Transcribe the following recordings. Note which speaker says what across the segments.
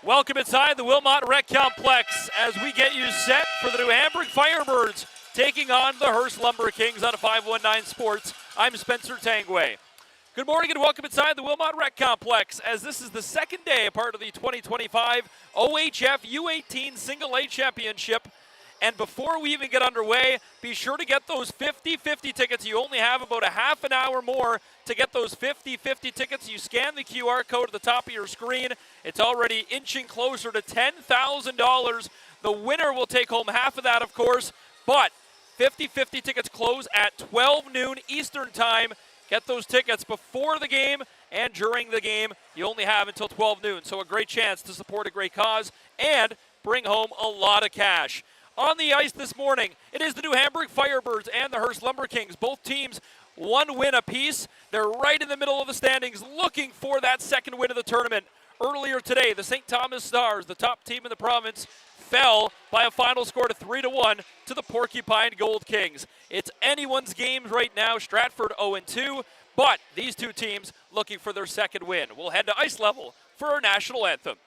Speaker 1: Welcome inside the Wilmot Rec Complex as we get you set for the new Hamburg Firebirds taking on the Hearst Lumber Kings on 519 Sports. I'm Spencer Tangway. Good morning and welcome inside the Wilmot Rec Complex as this is the second day, part of the 2025 OHF U18 Single A Championship. And before we even get underway, be sure to get those 50-50 tickets. You only have about a half an hour more to get those 50-50 tickets. You scan the QR code at the top of your screen. It's already inching closer to $10,000. The winner will take home half of that, of course, but 50-50 tickets close at 12 noon Eastern Time. Get those tickets before the game and during the game. You only have until 12 noon, so a great chance to support a great cause and bring home a lot of cash. On the ice this morning, it is the new Hamburg Firebirds and the Hearst Lumber Kings. Both teams one win apiece. They're right in the middle of the standings looking for that second win of the tournament. Earlier today, the St. Thomas Stars, the top team in the province, fell by a final score to 3-1 to the Porcupine Gold Kings. It's anyone's game right now. Stratford 0-2, but these two teams looking for their second win. We'll head to ice level for our national anthem.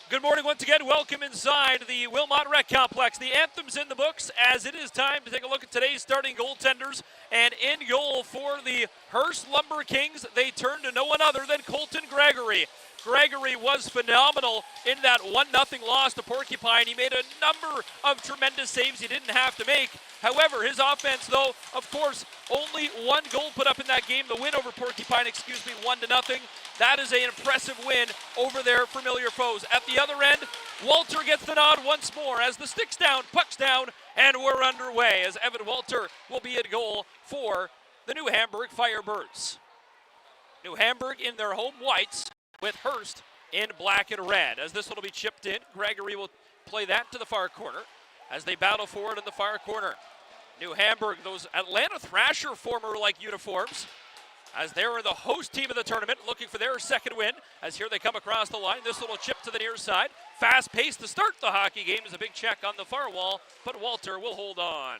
Speaker 1: Good morning once again. Welcome inside the Wilmot Rec Complex. The anthem's in the books as it is time to take a look at today's starting goaltenders. And in goal for the Hearst Lumber Kings, they turn to no one other than Colton Gregory. Gregory was phenomenal in that 1-0 loss to Porcupine. He made a number of tremendous saves he didn't have to make. However, his offense, though, of course, only one goal put up in that game. The win over Porcupine, 1-0. That is an impressive win over their familiar foes. At the other end, Walter gets the nod once more as the stick's down, puck's down, and we're underway as Evan Walter will be at goal for the New Hamburg Firebirds. New Hamburg in their home whites with Hearst in black and red. As this one will be chipped in, Gregory will play that to the far corner as they battle forward in the far corner. New Hamburg, those Atlanta Thrasher former-like uniforms, as they're the host team of the tournament, looking for their second win, as here they come across the line. This little chip to the near side. Fast pace to start the hockey game is a big check on the far wall, but Walter will hold on.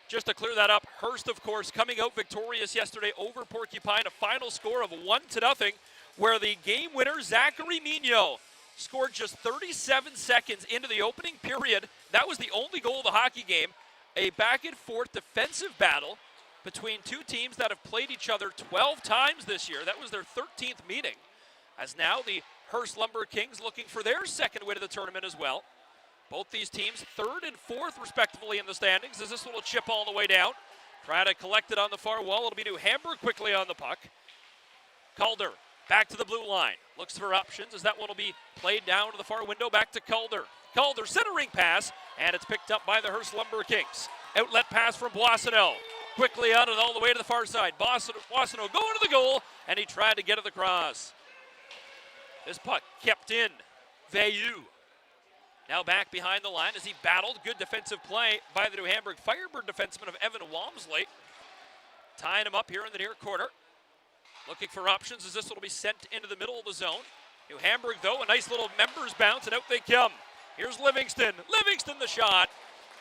Speaker 1: Just to clear that up, Hearst, of course, coming out victorious yesterday over Porcupine, a final score of 1-0, where the game winner, Zachary Mignot, scored just 37 seconds into the opening period. That was the only goal of the hockey game. A back-and-forth defensive battle between two teams that have played each other 12 times this year. That was their 13th meeting. As now the Hearst Lumber Kings looking for their second win of the tournament as well. Both these teams third and fourth respectively in the standings as this little chip all the way down. Trying to collect it on the far wall. It'll be New Hamburg quickly on the puck. Calder back to the blue line. Looks for options as that one will be played down to the far window. Back to Calder. Calder centering pass, and it's picked up by the Hearst Lumber Kings. Outlet pass from Boissonneau. Quickly out and all the way to the far side. Boissonneau going to the goal, and he tried to get it across. This puck kept in. Veilleux now back behind the line as he battled. Good defensive play by the New Hamburg Firebird defenseman of Evan Walmsley. Tying him up here in the near corner. Looking for options as this will be sent into the middle of the zone. New Hamburg, though, a nice little members bounce, and out they come. Here's Livingston. Livingston the shot.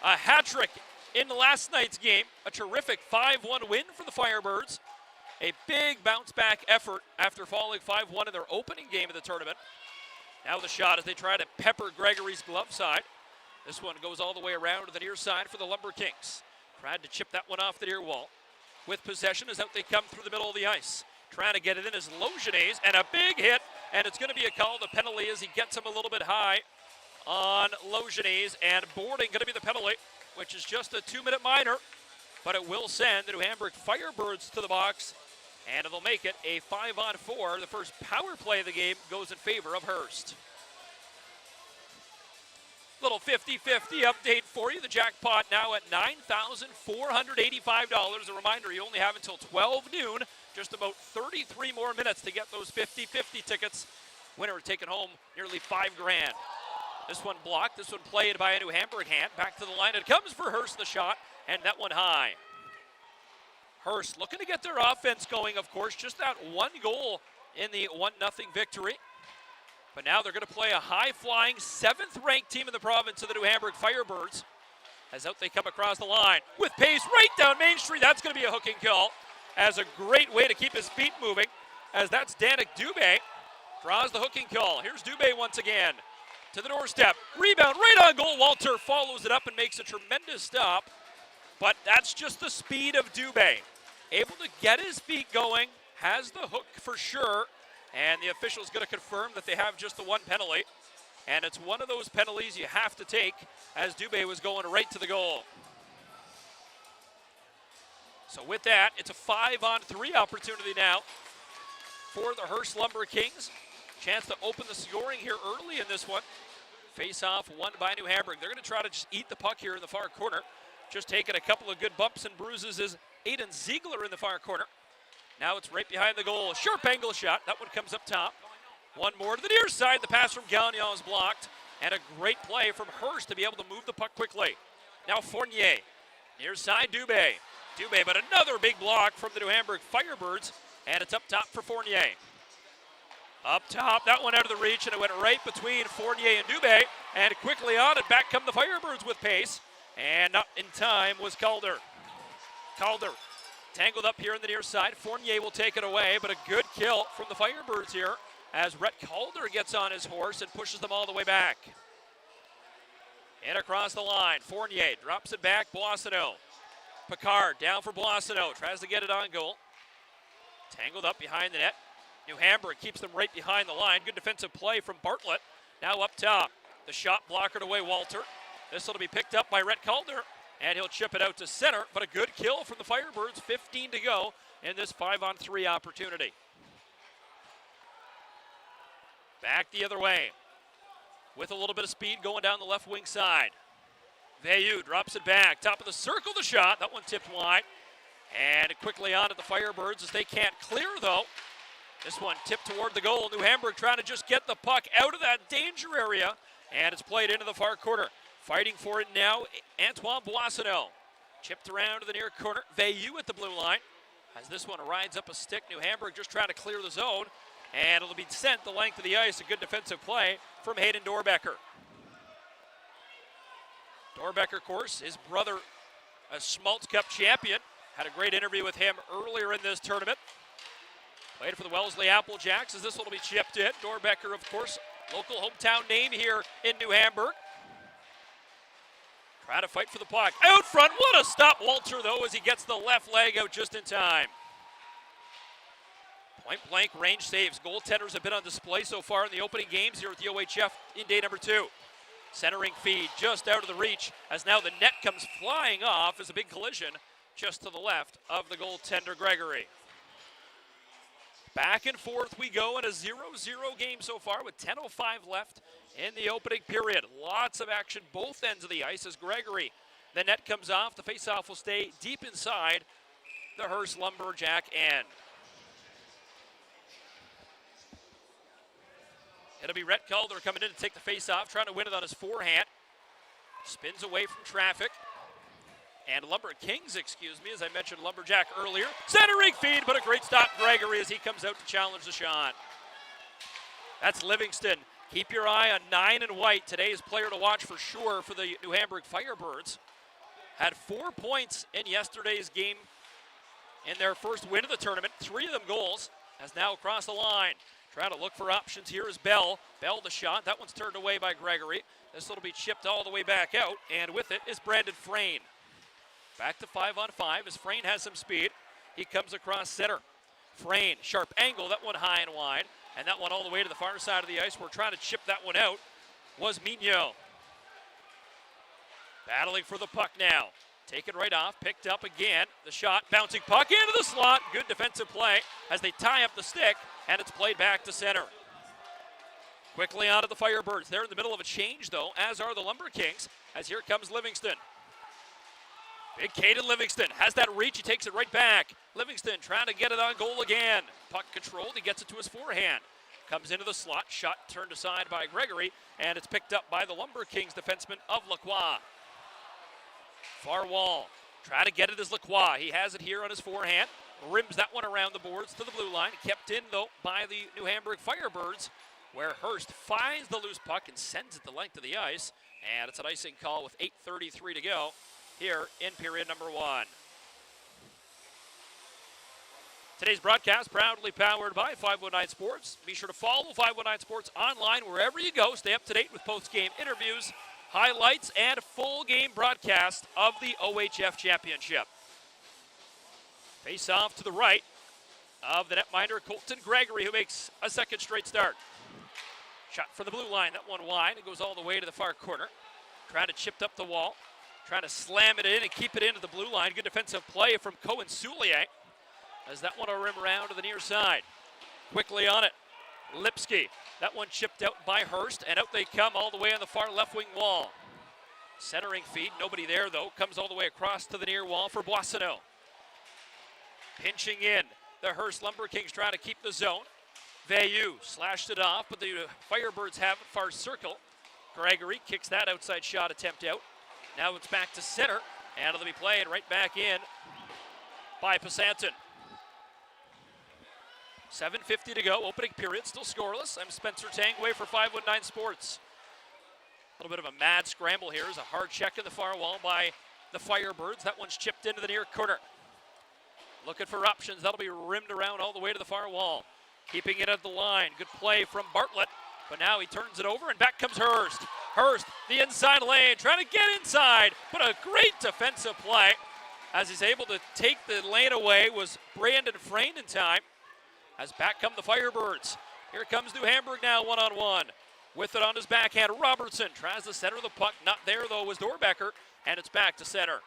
Speaker 1: A hat trick in last night's game. A terrific 5-1 win for the Firebirds. A big bounce back effort after falling 5-1 in their opening game of the tournament. Now the shot as they try to pepper Gregory's glove side. This one goes all the way around to the near side for the Lumber Kings. Tried to chip that one off the near wall. With possession as out they come through the middle of the ice. Trying to get it in is Logenes, and a big hit, and it's going to be a call to penalty as he gets him a little bit high on Logenes, and boarding going to be the penalty, which is just a 2-minute minor, but it will send the New Hamburg Firebirds to the box, and it'll make it a 5-on-4. The first power play of the game goes in favor of Hearst. Little 50-50 update for you. The jackpot now at $9,485. A reminder, you only have until 12 noon, just about 33 more minutes to get those 50-50 tickets. Winner taking home nearly $5 grand. This one blocked, this one played by a New Hamburg hand. Back to the line, it comes for Hearst, the shot, and that one high. Hearst looking to get their offense going, of course, just that one goal in the 1-0 victory. But now they're going to play a high-flying 7th-ranked team in the province of the New Hamburg Firebirds. As out they come across the line with pace right down Main Street. That's going to be a hooking kill. As a great way to keep his feet moving, as that's Danik Dubé draws the hooking call. Here's Dubé once again to the doorstep. Rebound right on goal. Walter follows it up and makes a tremendous stop. But that's just the speed of Dubé. Able to get his feet going, has the hook for sure. And the official's going to confirm that they have just the one penalty. And it's one of those penalties you have to take as Dubé was going right to the goal. So with that, it's a 5-on-3 opportunity now for the Hearst Lumber Kings. Chance to open the scoring here early in this one. Face-off won by New Hamburg. They're going to try to just eat the puck here in the far corner. Just taking a couple of good bumps and bruises is Aiden Ziegler in the far corner. Now it's right behind the goal. Sharp angle shot. That one comes up top. One more to the near side. The pass from Gagnon is blocked. And a great play from Hearst to be able to move the puck quickly. Now Fournier. Near side, Dubé. Dubé, but another big block from the New Hamburg Firebirds. And it's up top for Fournier. Up top, that one out of the reach, and it went right between Fournier and Dubé. And quickly on it, back come the Firebirds with pace. And not in time was Calder. Calder tangled up here in the near side. Fournier will take it away, but a good kill from the Firebirds here as Rhett Calder gets on his horse and pushes them all the way back. And across the line, Fournier drops it back, Boissonneau. Picard down for Boissonneau, tries to get it on goal. Tangled up behind the net. New Hamburg keeps them right behind the line. Good defensive play from Bartlett. Now up top, the shot blockered away Walter. This will be picked up by Rhett Calder. And he'll chip it out to center, but a good kill from the Firebirds. 15 to go in this 5-on-3 opportunity. Back the other way with a little bit of speed going down the left wing side. Veilleux drops it back. Top of the circle, the shot. That one tipped wide. And quickly on to the Firebirds as they can't clear, though. This one tipped toward the goal. New Hamburg trying to just get the puck out of that danger area. And it's played into the far corner. Fighting for it now, Antoine Boissonneau. Chipped around to the near corner. Veilleux at the blue line. As this one rides up a stick, New Hamburg just trying to clear the zone. And it'll be sent the length of the ice. A good defensive play from Hayden Dorbecker. Dorbecker, of course, his brother, a Schmaltz Cup champion. Had a great interview with him earlier in this tournament. Played for the Wellesley Applejacks as this one will be chipped in. Dorbecker, of course, local hometown name here in New Hamburg. Try to fight for the puck. Out front, what a stop, Walter, though, as he gets the left leg out just in time. Point-blank range saves. Goaltenders have been on display so far in the opening games here at the OHF in day number 2. Centering feed just out of the reach as now the net comes flying off as a big collision just to the left of the goaltender Gregory. Back and forth we go in a 0-0 game so far with 10:05 left in the opening period. Lots of action both ends of the ice as Gregory. The net comes off. The faceoff will stay deep inside the Hearst Lumberjack end. It'll be Rhett Calder coming in to take the face-off, trying to win it on his forehand. Spins away from traffic. And Lumber Kings, as I mentioned Lumberjack earlier. Centering feed, but a great stop, Gregory, as he comes out to challenge the shot. That's Livingston. Keep your eye on 9 and White, today's player to watch for sure for the New Hamburg Firebirds. Had 4 points in yesterday's game in their first win of the tournament. 3 of them goals, has now crossed the line. Trying to look for options here is Bell. Bell the shot, that one's turned away by Gregory. This will be chipped all the way back out, and with it is Brandon Frayne. Back to 5-on-5 as Frayne has some speed. He comes across center. Frayne, sharp angle, that one high and wide. And that one all the way to the far side of the ice. We're trying to chip that one out was Mignot. Battling for the puck now. Taken right off, picked up again. The shot, bouncing puck into the slot. Good defensive play as they tie up the stick, and it's played back to center. Quickly onto the Firebirds. They're in the middle of a change, though, as are the Lumber Kings, as here comes Livingston. Big Caden Livingston has that reach. He takes it right back. Livingston trying to get it on goal again. Puck controlled. He gets it to his forehand. Comes into the slot. Shot turned aside by Gregory, and it's picked up by the Lumber Kings defenseman of Lacroix. Far wall. Try to get it as Lacroix. He has it here on his forehand. Rims that one around the boards to the blue line. Kept in, though, by the New Hamburg Firebirds, where Hearst finds the loose puck and sends it the length of the ice. And it's an icing call with 8:33 to go here in period number 1. Today's broadcast proudly powered by 519 Sports. Be sure to follow 519 Sports online wherever you go. Stay up to date with post-game interviews, highlights, and full game broadcast of the OHF Championship. Face off to the right of the netminder, Colton Gregory, who makes a second straight start. Shot from the blue line, that one wide. It goes all the way to the far corner. Trying to chip up the wall. Trying to slam it in and keep it into the blue line. Good defensive play from Cohen Soulier, as that one will rim around to the near side. Quickly on it, Lipsky. That one chipped out by Hearst, and out they come all the way on the far left wing wall. Centering feed, nobody there though. Comes all the way across to the near wall for Boissonneau. Pinching in, the Hearst Lumber Kings trying to keep the zone. Veilleux slashed it off, but the Firebirds have it far circle. Gregory kicks that outside shot attempt out. Now it's back to center, and it'll be played right back in by Pasanton. 7:50 to go, opening period, still scoreless. I'm Spencer Tangway for 519 Sports. A little bit of a mad scramble here. Is a hard check in the far wall by the Firebirds. That one's chipped into the near corner. Looking for options. That'll be rimmed around all the way to the far wall. Keeping it at the line. Good play from Bartlett. But now he turns it over, and back comes Hearst. Hearst, the inside lane, trying to get inside. But a great defensive play. As he's able to take the lane away was Brandon Frayne in time. As back come the Firebirds. Here comes New Hamburg now one-on-one. With it on his backhand, Robertson tries to center the puck. Not there, though, was Dorbecker, and it's back to center.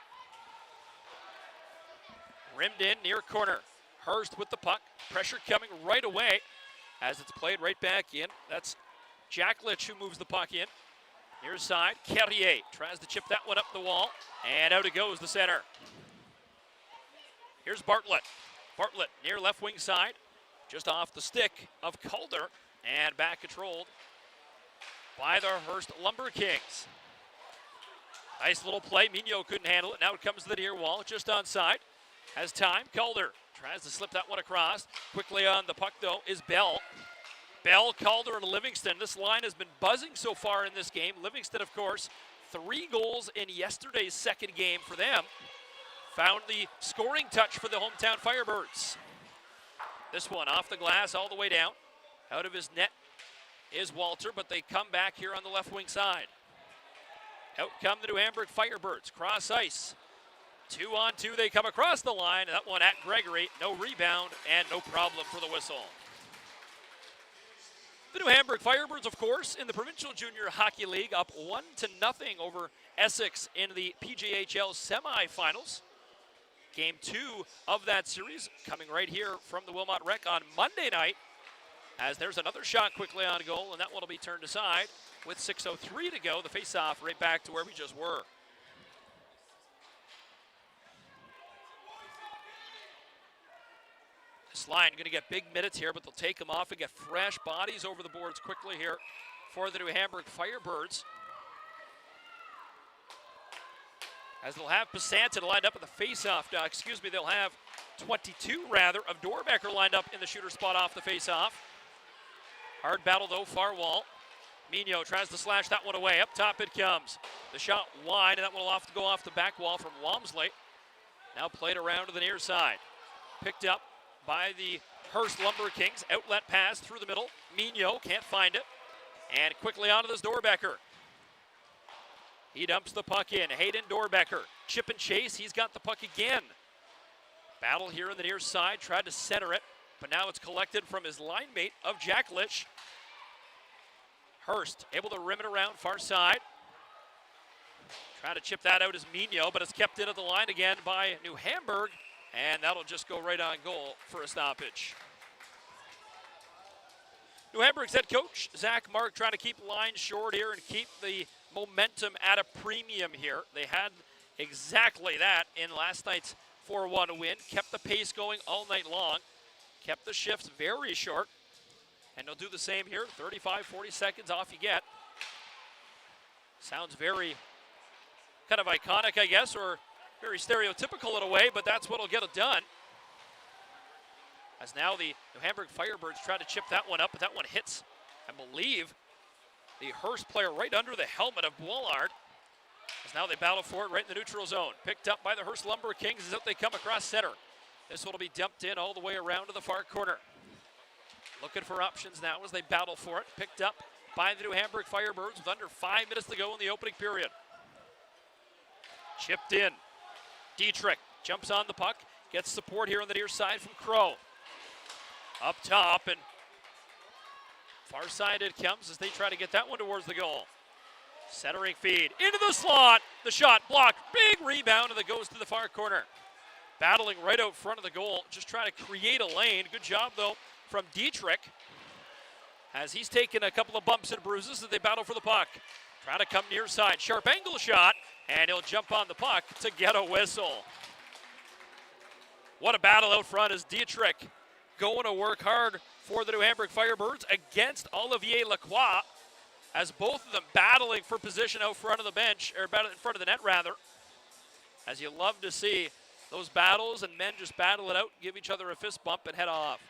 Speaker 1: Rimmed in, near corner. Hearst with the puck. Pressure coming right away as it's played right back in. That's Jack Litch who moves the puck in. Near side, Carrier tries to chip that one up the wall, and out it goes the center. Here's Bartlett. Bartlett near left wing side, just off the stick of Calder, and back controlled by the Hearst Lumber Kings. Nice little play. Mignot couldn't handle it. Now it comes to the near wall, just onside. Has time. Calder tries to slip that one across. Quickly on the puck, though, is Bell. Bell, Calder, and Livingston. This line has been buzzing so far in this game. Livingston, of course, 3 goals in yesterday's second game for them. Found the scoring touch for the hometown Firebirds. This one off the glass all the way down. Out of his net is Walter, but they come back here on the left wing side. Out come the New Hamburg Firebirds. Cross ice. 2-on-2, they come across the line. That one at Gregory. No rebound and no problem for the whistle. The New Hamburg Firebirds, of course, in the Provincial Junior Hockey League, up 1-0 over Essex in the PJHL semifinals. Game 2 of that series coming right here from the Wilmot Rec on Monday night, as there's another shot quickly on goal, and that one will be turned aside with 6:03 to go. The face-off right back to where we just were. This line going to get big minutes here, but they'll take them off and get fresh bodies over the boards quickly here for the New Hamburg Firebirds. As they'll have Pasantin lined up at the face-off. They'll have 22 rather of Dorbecker lined up in the shooter spot off the face-off. Hard battle though, far wall. Mino tries to slash that one away. Up top it comes. The shot wide, and that one will go off the back wall from Walmsley. Now played around to the near side. Picked up by the Hearst Lumber Kings. Outlet pass through the middle. Mino can't find it. And quickly onto this Dorbecker. He dumps the puck in. Hayden Dorbecker. Chip and chase. He's got the puck again. Battle here on the near side. Tried to center it, but now it's collected from his line mate of Jack Litch. Hearst able to rim it around far side. Trying to chip that out is Mino, but it's kept in at the line again by New Hamburg, and that'll just go right on goal for a stoppage. New Hamburg's head coach, Zach Mark, trying to keep lines short here and keep the momentum at a premium here. They had exactly that in last night's 4-1 win. Kept the pace going all night long. Kept the shifts very short. And they'll do the same here. 35, 40 seconds off you get. Sounds very kind of iconic, I guess, or very stereotypical in a way, but that's what'll get it done. As now the New Hamburg Firebirds try to chip that one up, but that one hits, I believe, the Hearst player right under the helmet of Boilard. As now they battle for it right in the neutral zone. Picked up by the Hearst Lumber Kings as they come across center. This one will be dumped in all the way around to the far corner. Looking for options now as they battle for it. Picked up by the New Hamburg Firebirds with under 5 minutes to go in the opening period. Chipped in. Dietrich jumps on the puck. Gets support here on the near side from Crow. Up top and far side it comes as they try to get that one towards the goal. Centering feed into the slot. The shot blocked. Big rebound and it goes to the far corner. Battling right out front of the goal. Just trying to create a lane. Good job though from Dietrich as he's taken a couple of bumps and bruises as they battle for the puck. Trying to come near side. Sharp angle shot and he'll jump on the puck to get a whistle. What a battle out front as Dietrich going to work hard for the New Hamburg Firebirds against Olivier Lacroix, as both of them battling for position out front of the bench, or in front of the net rather. As you love to see those battles and men just battle it out, give each other a fist bump and head off.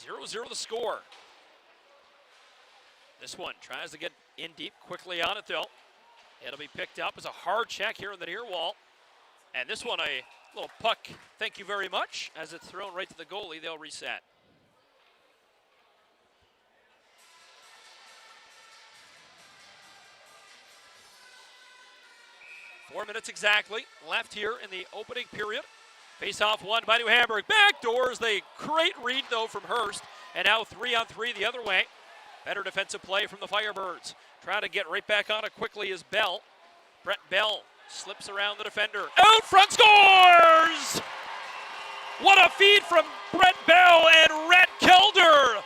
Speaker 1: 0-0 the score. This one tries to get in deep quickly on it though. It'll be picked up as a hard check here on the near wall. And this one a little puck, thank you very much, as it's thrown right to the goalie. They'll reset. Four minutes exactly left here in the opening period. Face-off won by New Hamburg. Backdoors, the great read though from Hearst. And now 3-on-3 the other way. Better defensive play from the Firebirds. Trying to get right back on it quickly is Bell. Brett Bell slips around the defender. Out front, scores! What a feed from Brett Bell and Rhett Kelder.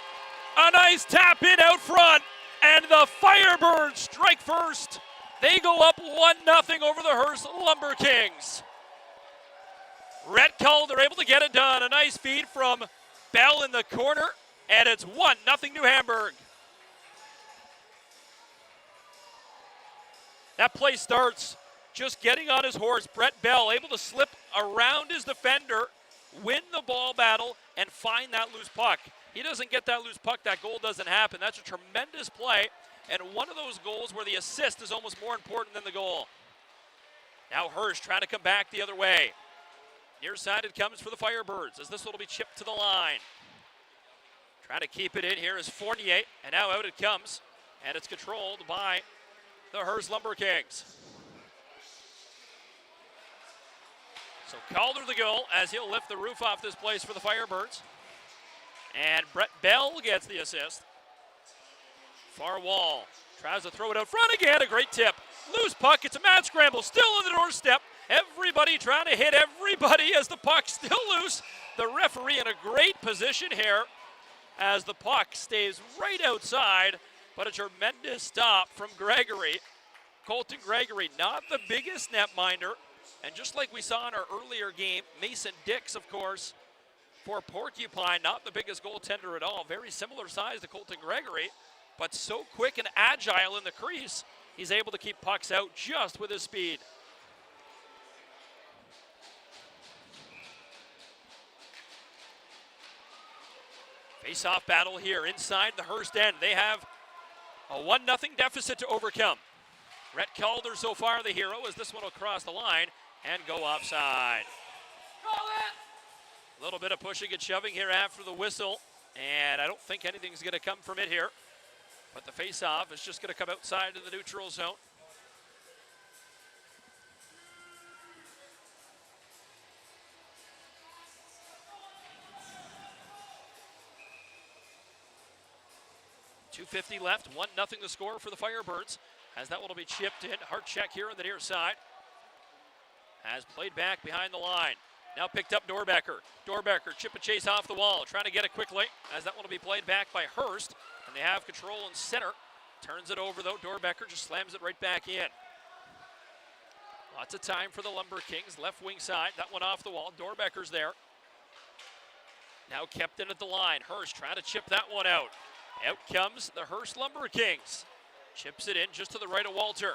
Speaker 1: A nice tap in out front. And the Firebirds strike first. They go up 1-0 over the Hearst Lumber Kings. Rhett Kelder able to get it done. A nice feed from Bell in the corner. And it's 1-0 New Hamburg. That play starts just getting on his horse. Brett Bell able to slip around his defender, win the ball battle, and find that loose puck. He doesn't get that loose puck, that goal doesn't happen. That's a tremendous play, and one of those goals where the assist is almost more important than the goal. Now Hearst trying to come back the other way. Near side it comes for the Firebirds as this one will be chipped to the line. Trying to keep it in here is Fournier, and now out it comes, and it's controlled by the Hearst Lumber Kings. So Calder the goal as he'll lift the roof off this place for the Firebirds. And Brett Bell gets the assist. Far wall. Tries to throw it out front again. A great tip. Loose puck. It's a mad scramble. Still on the doorstep. Everybody trying to hit everybody as the puck's still loose. The referee in a great position here as the puck stays right outside. But a tremendous stop from Gregory. Colton Gregory, not the biggest netminder, And just like we saw in our earlier game, Mason Dix, of course, for Porcupine, not the biggest goaltender at all. Very similar size to Colton Gregory, but so quick and agile in the crease, he's able to keep pucks out just with his speed. Face-off battle here inside the Hearst end. They have a 1-0 deficit to overcome. Rhett Calder so far the hero as this one will cross the line and go offside. A little bit of pushing and shoving here after the whistle, and I don't think anything's going to come from it here. But the face-off is just going to come outside of the neutral zone. .250 left, 1-0 the score for the Firebirds, as that one will be chipped in. Hard check here on the near side. Has played back behind the line. Now picked up Dorbecker. Dorbecker, chip and chase off the wall, trying to get it quickly, as that one will be played back by Hearst, and they have control in center. Turns it over though, Dorbecker just slams it right back in. Lots of time for the Lumber Kings, left wing side, that one off the wall, Dorbecker's there. Now kept in at the line, Hearst trying to chip that one out. Out comes the Hearst Lumber Kings. Chips it in just to the right of Walter.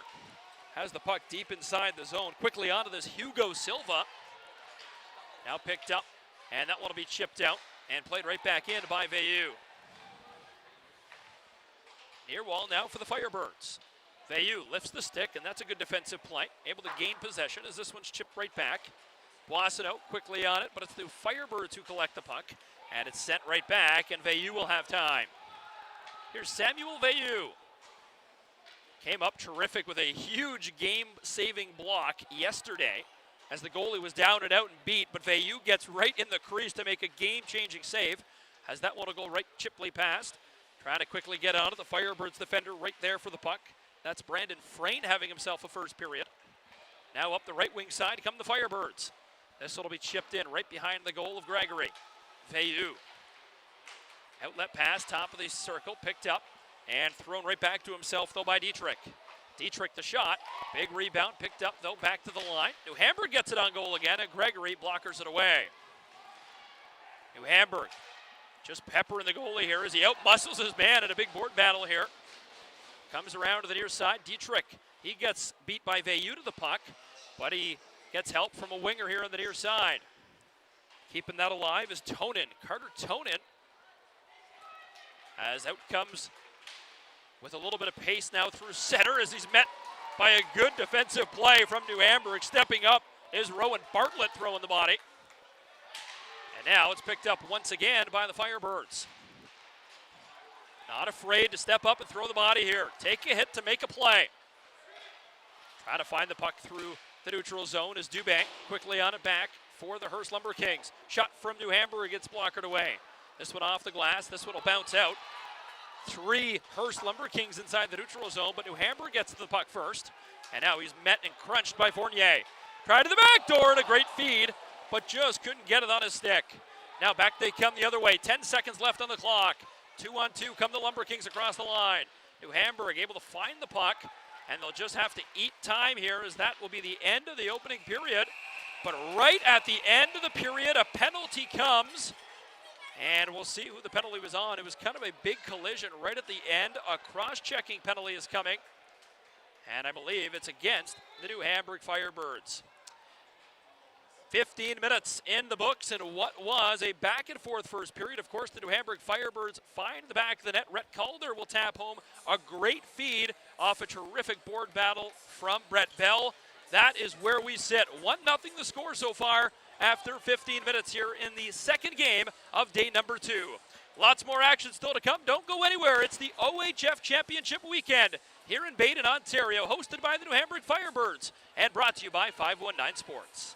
Speaker 1: Has the puck deep inside the zone, quickly onto this Hugo Silva. Now picked up, and that one will be chipped out and played right back in by Veilleux. Near wall now for the Firebirds. Veilleux lifts the stick, and that's a good defensive play. Able to gain possession as this one's chipped right back. Boissonneau quickly on it, but it's the Firebirds who collect the puck, and it's sent right back, and Veilleux will have time. Here's Samuel Veilleux. Came up terrific with a huge game-saving block yesterday as the goalie was down and out and beat, but Veilleux gets right in the crease to make a game-changing save. As that one will go right chipply past. Trying to quickly get onto the Firebirds defender right there for the puck. That's Brandon Frayne having himself a first period. Now up the right wing side come the Firebirds. This one will be chipped in right behind the goal of Gregory. Veilleux. Outlet pass, top of the circle, picked up and thrown right back to himself though by Dietrich. Dietrich the shot, big rebound, picked up though, back to the line. New Hamburg gets it on goal again, and Gregory blockers it away. New Hamburg just peppering the goalie here as he out-muscles his man in a big board battle here. Comes around to the near side, Dietrich, he gets beat by Veilleux to the puck, but he gets help from a winger here on the near side. Keeping that alive is Tonin, Carter Tonin. As out comes with a little bit of pace now through center as he's met by a good defensive play from New Hamburg. Stepping up is Rowan Bartlett throwing the body. And now it's picked up once again by the Firebirds. Not afraid to step up and throw the body here. Take a hit to make a play. Try to find the puck through the neutral zone as Dubé quickly on it back for the Hearst Lumber Kings. Shot from New Hamburg gets blockered away. This one off the glass, this one will bounce out. 3 Hearst Lumber Kings inside the neutral zone, but New Hamburg gets to the puck first. And now he's met and crunched by Fournier. Tried to the back door and a great feed, but just couldn't get it on his stick. Now back they come the other way, 10 seconds left on the clock. 2-on-2 come the Lumber Kings across the line. New Hamburg able to find the puck, and they'll just have to eat time here as that will be the end of the opening period. But right at the end of the period, a penalty comes. And we'll see who the penalty was on. It was kind of a big collision right at the end. A cross-checking penalty is coming. And I believe it's against the New Hamburg Firebirds. 15 minutes in the books in what was a back-and-forth first period. Of course, the New Hamburg Firebirds find the back of the net. Rhett Calder will tap home a great feed off a terrific board battle from Brett Bell. That is where we sit. 1-0 the score so far after 15 minutes here in the second game of day number 2. Lots more action still to come. Don't go anywhere. It's the OHF Championship Weekend here in Baden, Ontario, hosted by the New Hamburg Firebirds and brought to you by 519 Sports.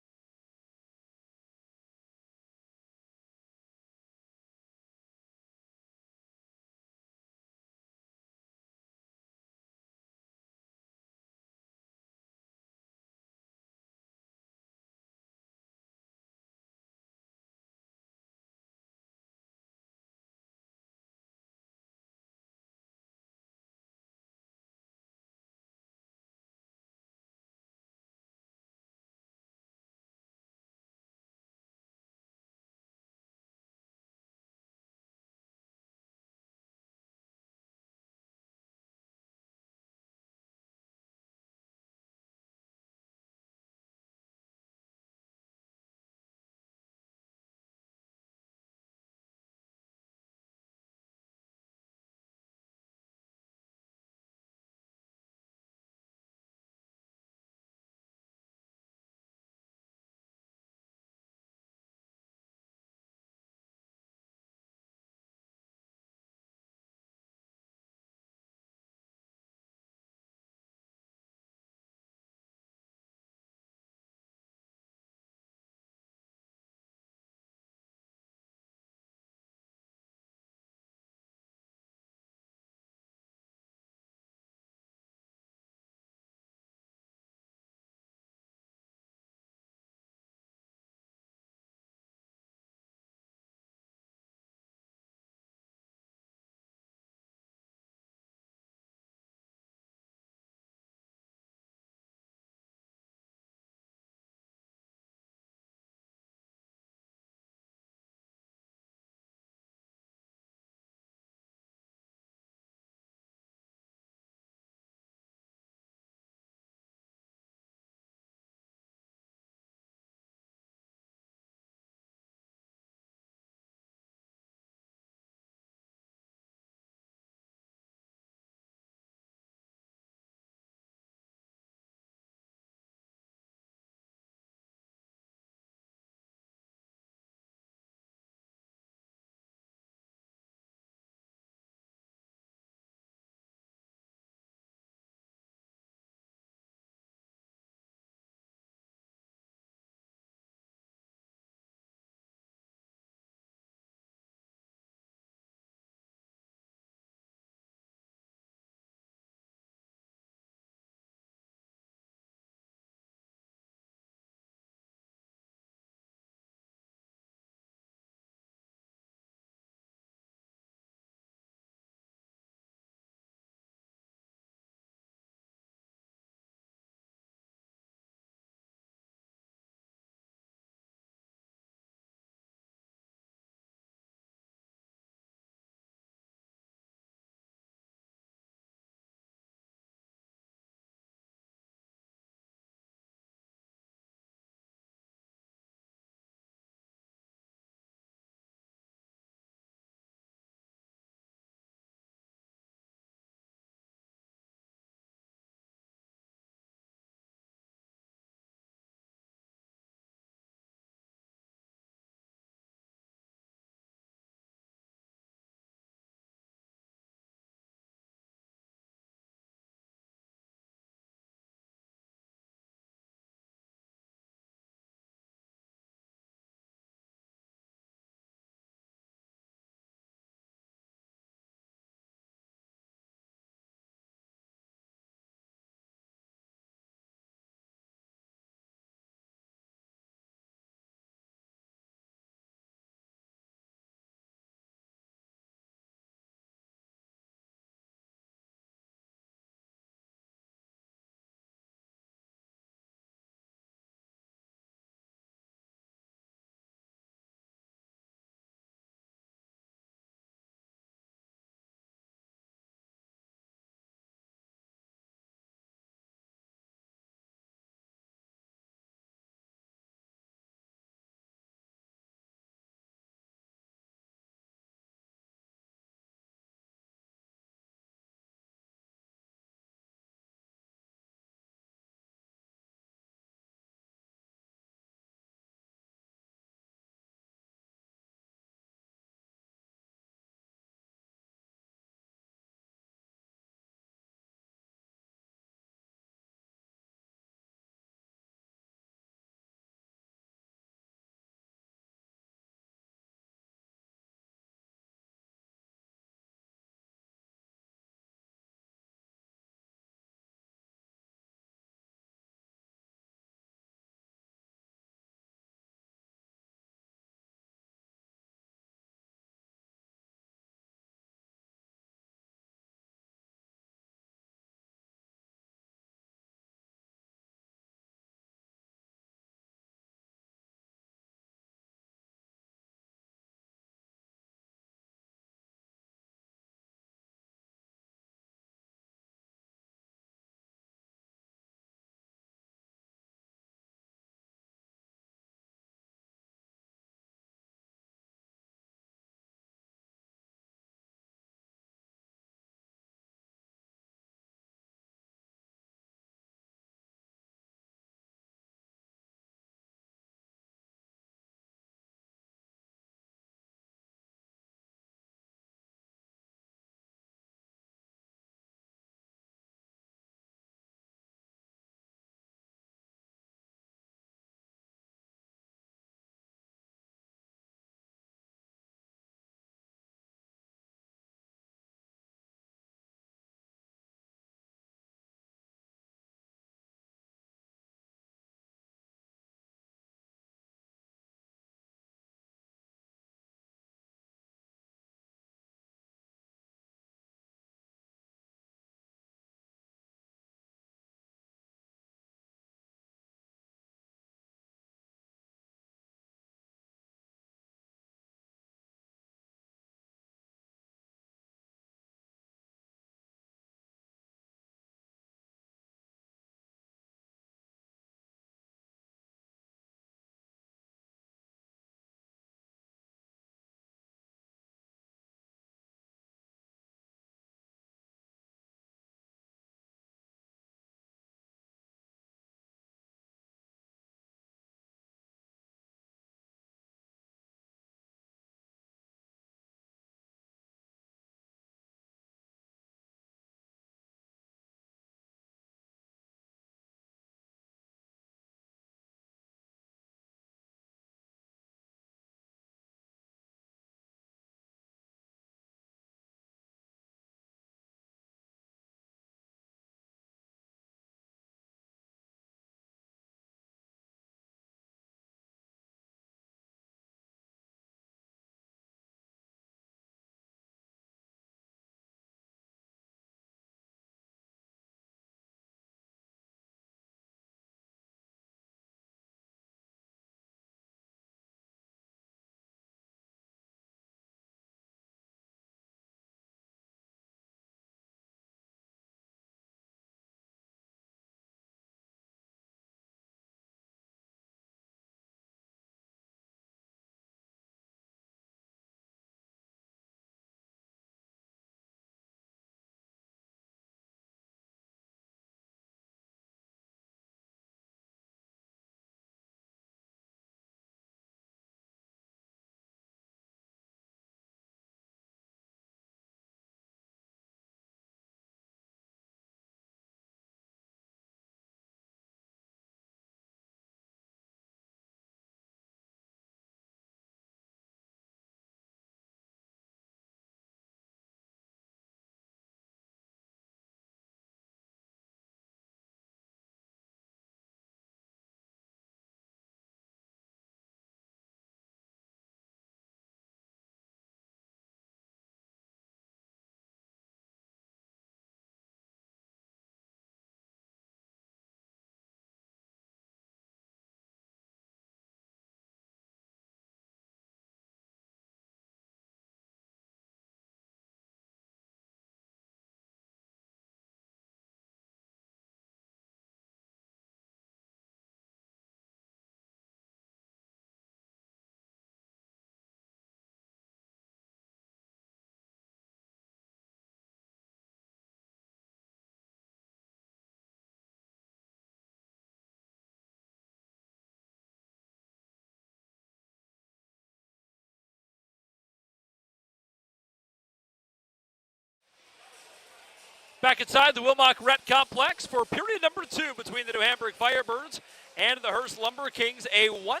Speaker 1: Back inside the Wilmot Rec Complex for period number 2 between the New Hamburg Firebirds and the Hearst Lumber Kings. A 1-0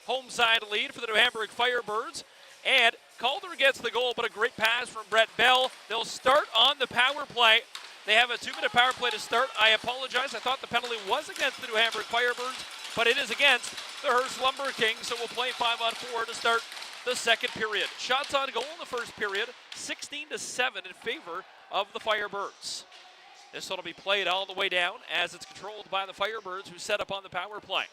Speaker 1: home side lead for the New Hamburg Firebirds. And Calder gets the goal, but a great pass from Brett Bell. They'll start on the power play. They have a 2-minute power play to start. I apologize. I thought the penalty was against the New Hamburg Firebirds, but it is against the Hearst Lumber Kings, so we'll play 5-on-4 to start the second period. Shots on goal in the first period, 16-7 in favor of the Firebirds. This one will be played all the way down as it's controlled by the Firebirds, who set up on the power play.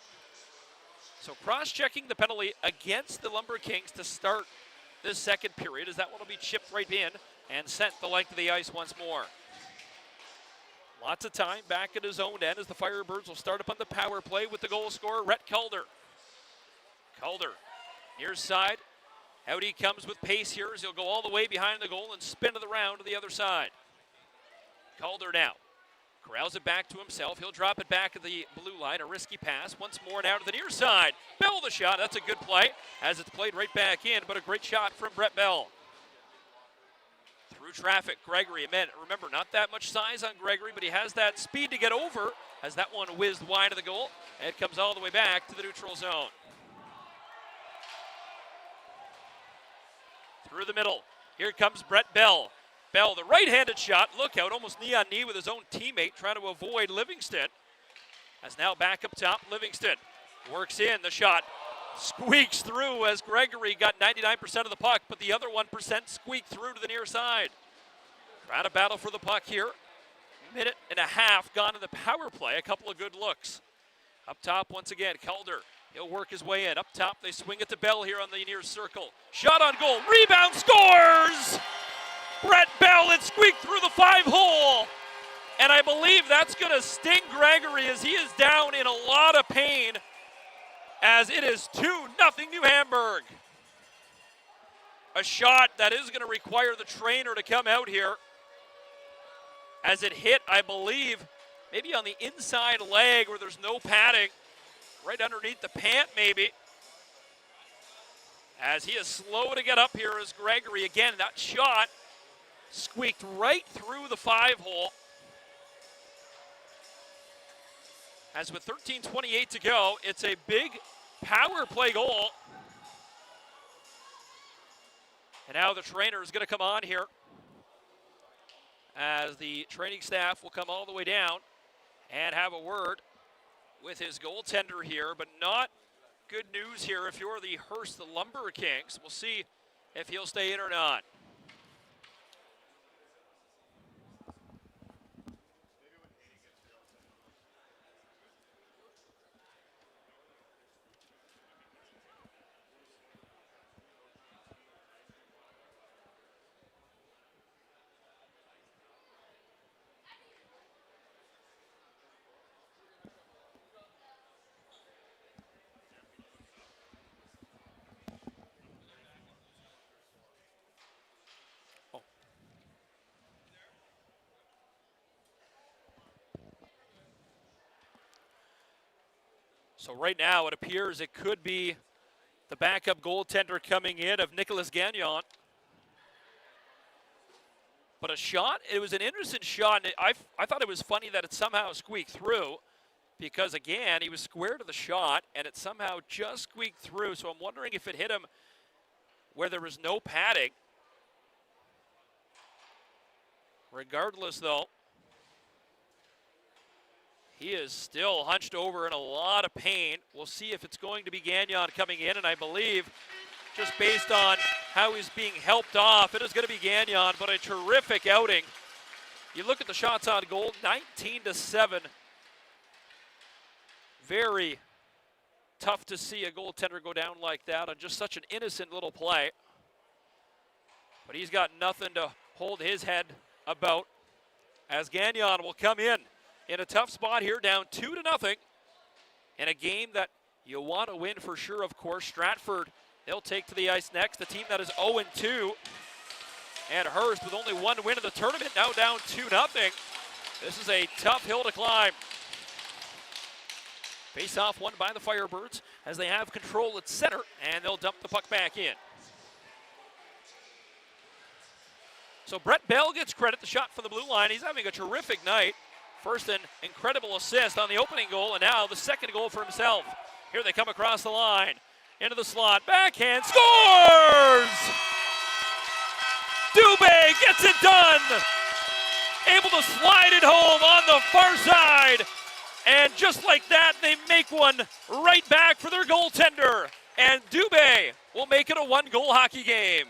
Speaker 1: So cross-checking the penalty against the Lumber Kings to start this second period, as that one will be chipped right in and sent the length of the ice once more. Lots of time back at his own end as the Firebirds will start up on the power play with the goal scorer, Rhett Calder. Calder, near side. Out he comes with pace here as he'll go all the way behind the goal and spin it around to the other side. Calder now corrals it back to himself. He'll drop it back at the blue line. A risky pass. Once more now to the near side. Bell the shot. That's a good play as it's played right back in, but a great shot from Brett Bell. Through traffic, Gregory. Remember, not that much size on Gregory, but he has that speed to get over as that one whizzed wide of the goal. And it comes all the way back to the neutral zone. Through the middle. Here comes Brett Bell. Bell, the right-handed shot. Look out, almost knee-on-knee with his own teammate, trying to avoid Livingston. As now back up top, Livingston works in. The shot squeaks through as Gregory got 99% of the puck, but the other 1% squeaked through to the near side. Trying to battle for the puck here. Minute and a half gone in the power play. A couple of good looks. Up top once again, Calder. He'll work his way in. Up top, they swing it to Bell here on the near circle. Shot on goal. Rebound, scores! Brett Bell, it squeaked through the 5-hole. And I believe that's going to sting Gregory as he is down in a lot of pain, as it is 2-0 New Hamburg. A shot that is going to require the trainer to come out here, as it hit, I believe, maybe on the inside leg where there's no padding, right underneath the pant maybe. As he is slow to get up here as Gregory, again, that shot squeaked right through the 5-hole. As with 13:28 to go, it's a big power play goal. And now the trainer is going to come on here, as the training staff will come all the way down and have a word with his goaltender here, but not good news here if you're the Hearst, the Lumber Kings. We'll see if he'll stay in or not. So right now it appears it could be the backup goaltender coming in of Nicolas Gagnon. But a shot, it was an interesting shot. I thought it was funny that it somehow squeaked through, because again, he was square to the shot and it somehow just squeaked through. So I'm wondering if it hit him where there was no padding. Regardless though, he is still hunched over in a lot of pain. We'll see if it's going to be Gagnon coming in, and I believe, just based on how he's being helped off, it is going to be Gagnon, but a terrific outing. You look at the shots on goal, 19-7. Very tough to see a goaltender go down like that on just such an innocent little play. But he's got nothing to hold his head about, as Gagnon will come in a tough spot here, down 2-0, in a game that you want to win for sure, of course. Stratford, they'll take to the ice next, the team that is 0-2. And Hearst, with only one win of the tournament, now down 2-0. This is a tough hill to climb. Face-off won by the Firebirds as they have control at center, and they'll dump the puck back in. So Brett Bell gets credit, the shot from the blue line. He's having a terrific night. First an incredible assist on the opening goal, and now the second goal for himself. Here they come across the line. Into the slot, backhand, scores! Dubé gets it done! Able to slide it home on the far side. And just like that, they make one right back for their goaltender. And Dubé will make it a one-goal hockey game.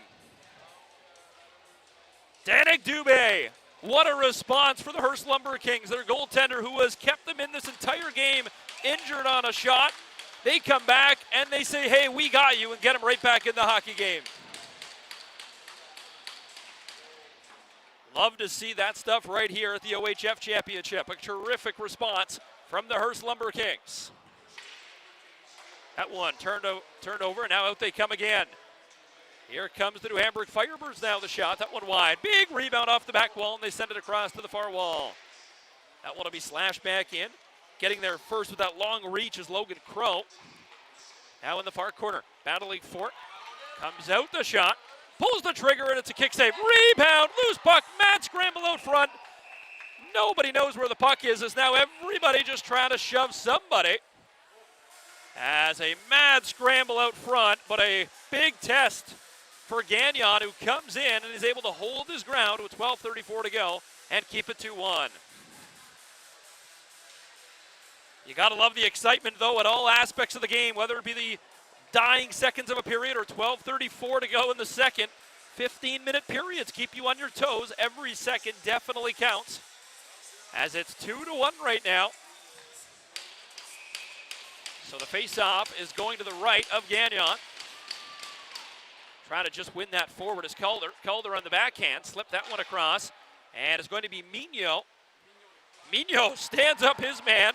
Speaker 1: Danik Dubé, what a response for the Hearst Lumber Kings. Their goaltender who has kept them in this entire game, injured on a shot. They come back and they say, hey, we got you, and get him right back in the hockey game. Love to see that stuff right here at the OHF Championship. A terrific response from the Hearst Lumber Kings. That one turned over, and now out they come again. Here comes the New Hamburg Firebirds now, the shot. That one wide. Big rebound off the back wall, and they send it across to the far wall. That one will be slashed back in. Getting there first with that long reach is Logan Crow. Now in the far corner, battling for it. Comes out the shot. Pulls the trigger, and it's a kick save. Rebound, loose puck, mad scramble out front. Nobody knows where the puck is, as now everybody just trying to shove somebody. As a mad scramble out front, but a big test for Gagnon, who comes in and is able to hold his ground with 12:34 to go and keep it 2-1. You got to love the excitement, though, at all aspects of the game, whether it be the dying seconds of a period or 12:34 to go in the second. 15-minute periods keep you on your toes. Every second definitely counts, as it's 2-1 right now. So the face-off is going to the right of Gagnon. Trying to just win that forward is Calder. Calder on the backhand, slipped that one across, and it's going to be Mignot. Mignot stands up his man,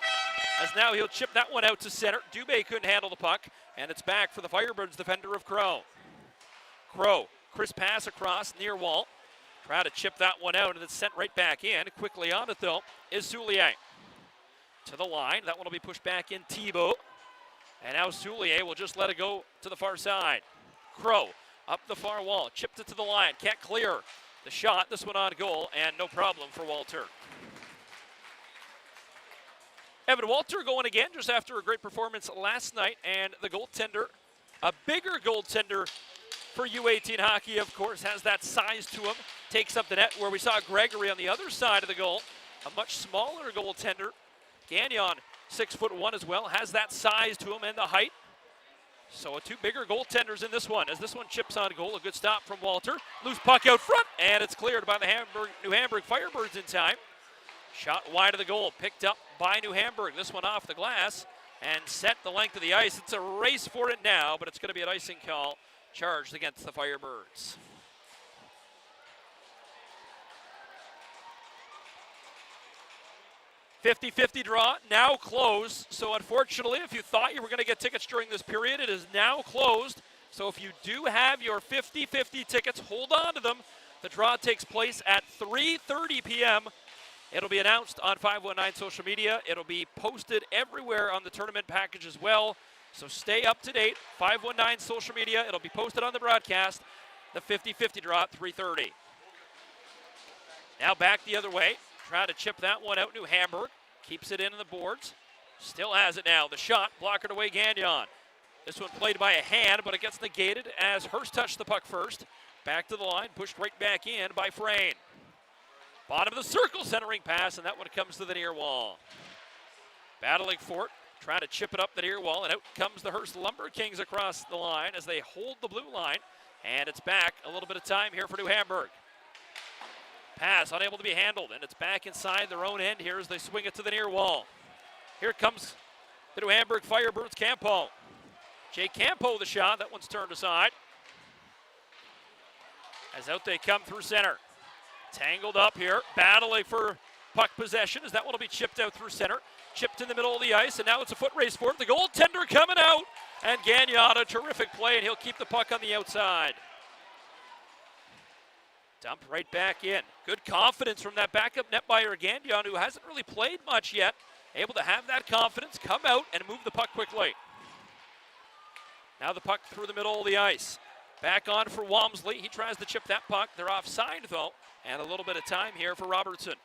Speaker 1: as now he'll chip that one out to center. Dubé couldn't handle the puck, and it's back for the Firebirds defender of Crow. Crow, crisp pass across, near wall. Try to chip that one out, and it's sent right back in. Quickly on it, though, is Soulier. To the line, that one will be pushed back in, Thibault. And now Soulier will just let it go to the far side. Crow, up the far wall, chipped it to the line, can't clear the shot. This one on goal, and no problem for Walter. Evan Walter going again just after a great performance last night, and the goaltender, a bigger goaltender for U18 hockey, of course, has that size to him, takes up the net, where we saw Gregory on the other side of the goal, a much smaller goaltender. Gagnon, 6'1" as well, has that size to him and the height. So two bigger goaltenders in this one, as this one chips on goal. A good stop from Walter. Loose puck out front, and it's cleared by the New Hamburg Firebirds in time. Shot wide of the goal, picked up by New Hamburg. This one off the glass and set the length of the ice. It's a race for it now, but it's going to be an icing call charged against the Firebirds. .50-50 draw, now closed. So unfortunately, if you thought you were going to get tickets during this period, it is now closed. So if you do have your 50-50 tickets, hold on to them. The draw takes place at 3:30 p.m. It'll be announced on 519 social media. It'll be posted everywhere on the tournament package as well. So stay up to date. 519 social media. It'll be posted on the broadcast. The 50-50 draw at 3:30. Now back the other way. Trying to chip that one out. New Hamburg keeps it in the boards. Still has it now. The shot blockered away Gagnon. This one played by a hand, but it gets negated as Hearst touched the puck first. Back to the line, pushed right back in by Frayne. Bottom of the circle, centering pass, and that one comes to the near wall. Battling for it, trying to chip it up the near wall, and out comes the Hearst Lumber Kings across the line as they hold the blue line, and it's back. A little bit of time here for New Hamburg. Pass unable to be handled, and it's back inside their own end here as they swing it to the near wall. Here comes the New Hamburg Firebirds, Campo. Jay Campo the shot, that one's turned aside. As out they come through center. Tangled up here, battling for puck possession as that one will be chipped out through center. Chipped in the middle of the ice, and now it's a foot race for it. The goaltender coming out, and Gagnon, a terrific play, and he'll keep the puck on the outside. Dump right back in. Good confidence from that backup netbuyer Gagnon, who hasn't really played much yet. Able to have that confidence, come out, and move the puck quickly. Now the puck through the middle of the ice. Back on for Walmsley. He tries to chip that puck. They're offside, though. And a little bit of time here for Robertson.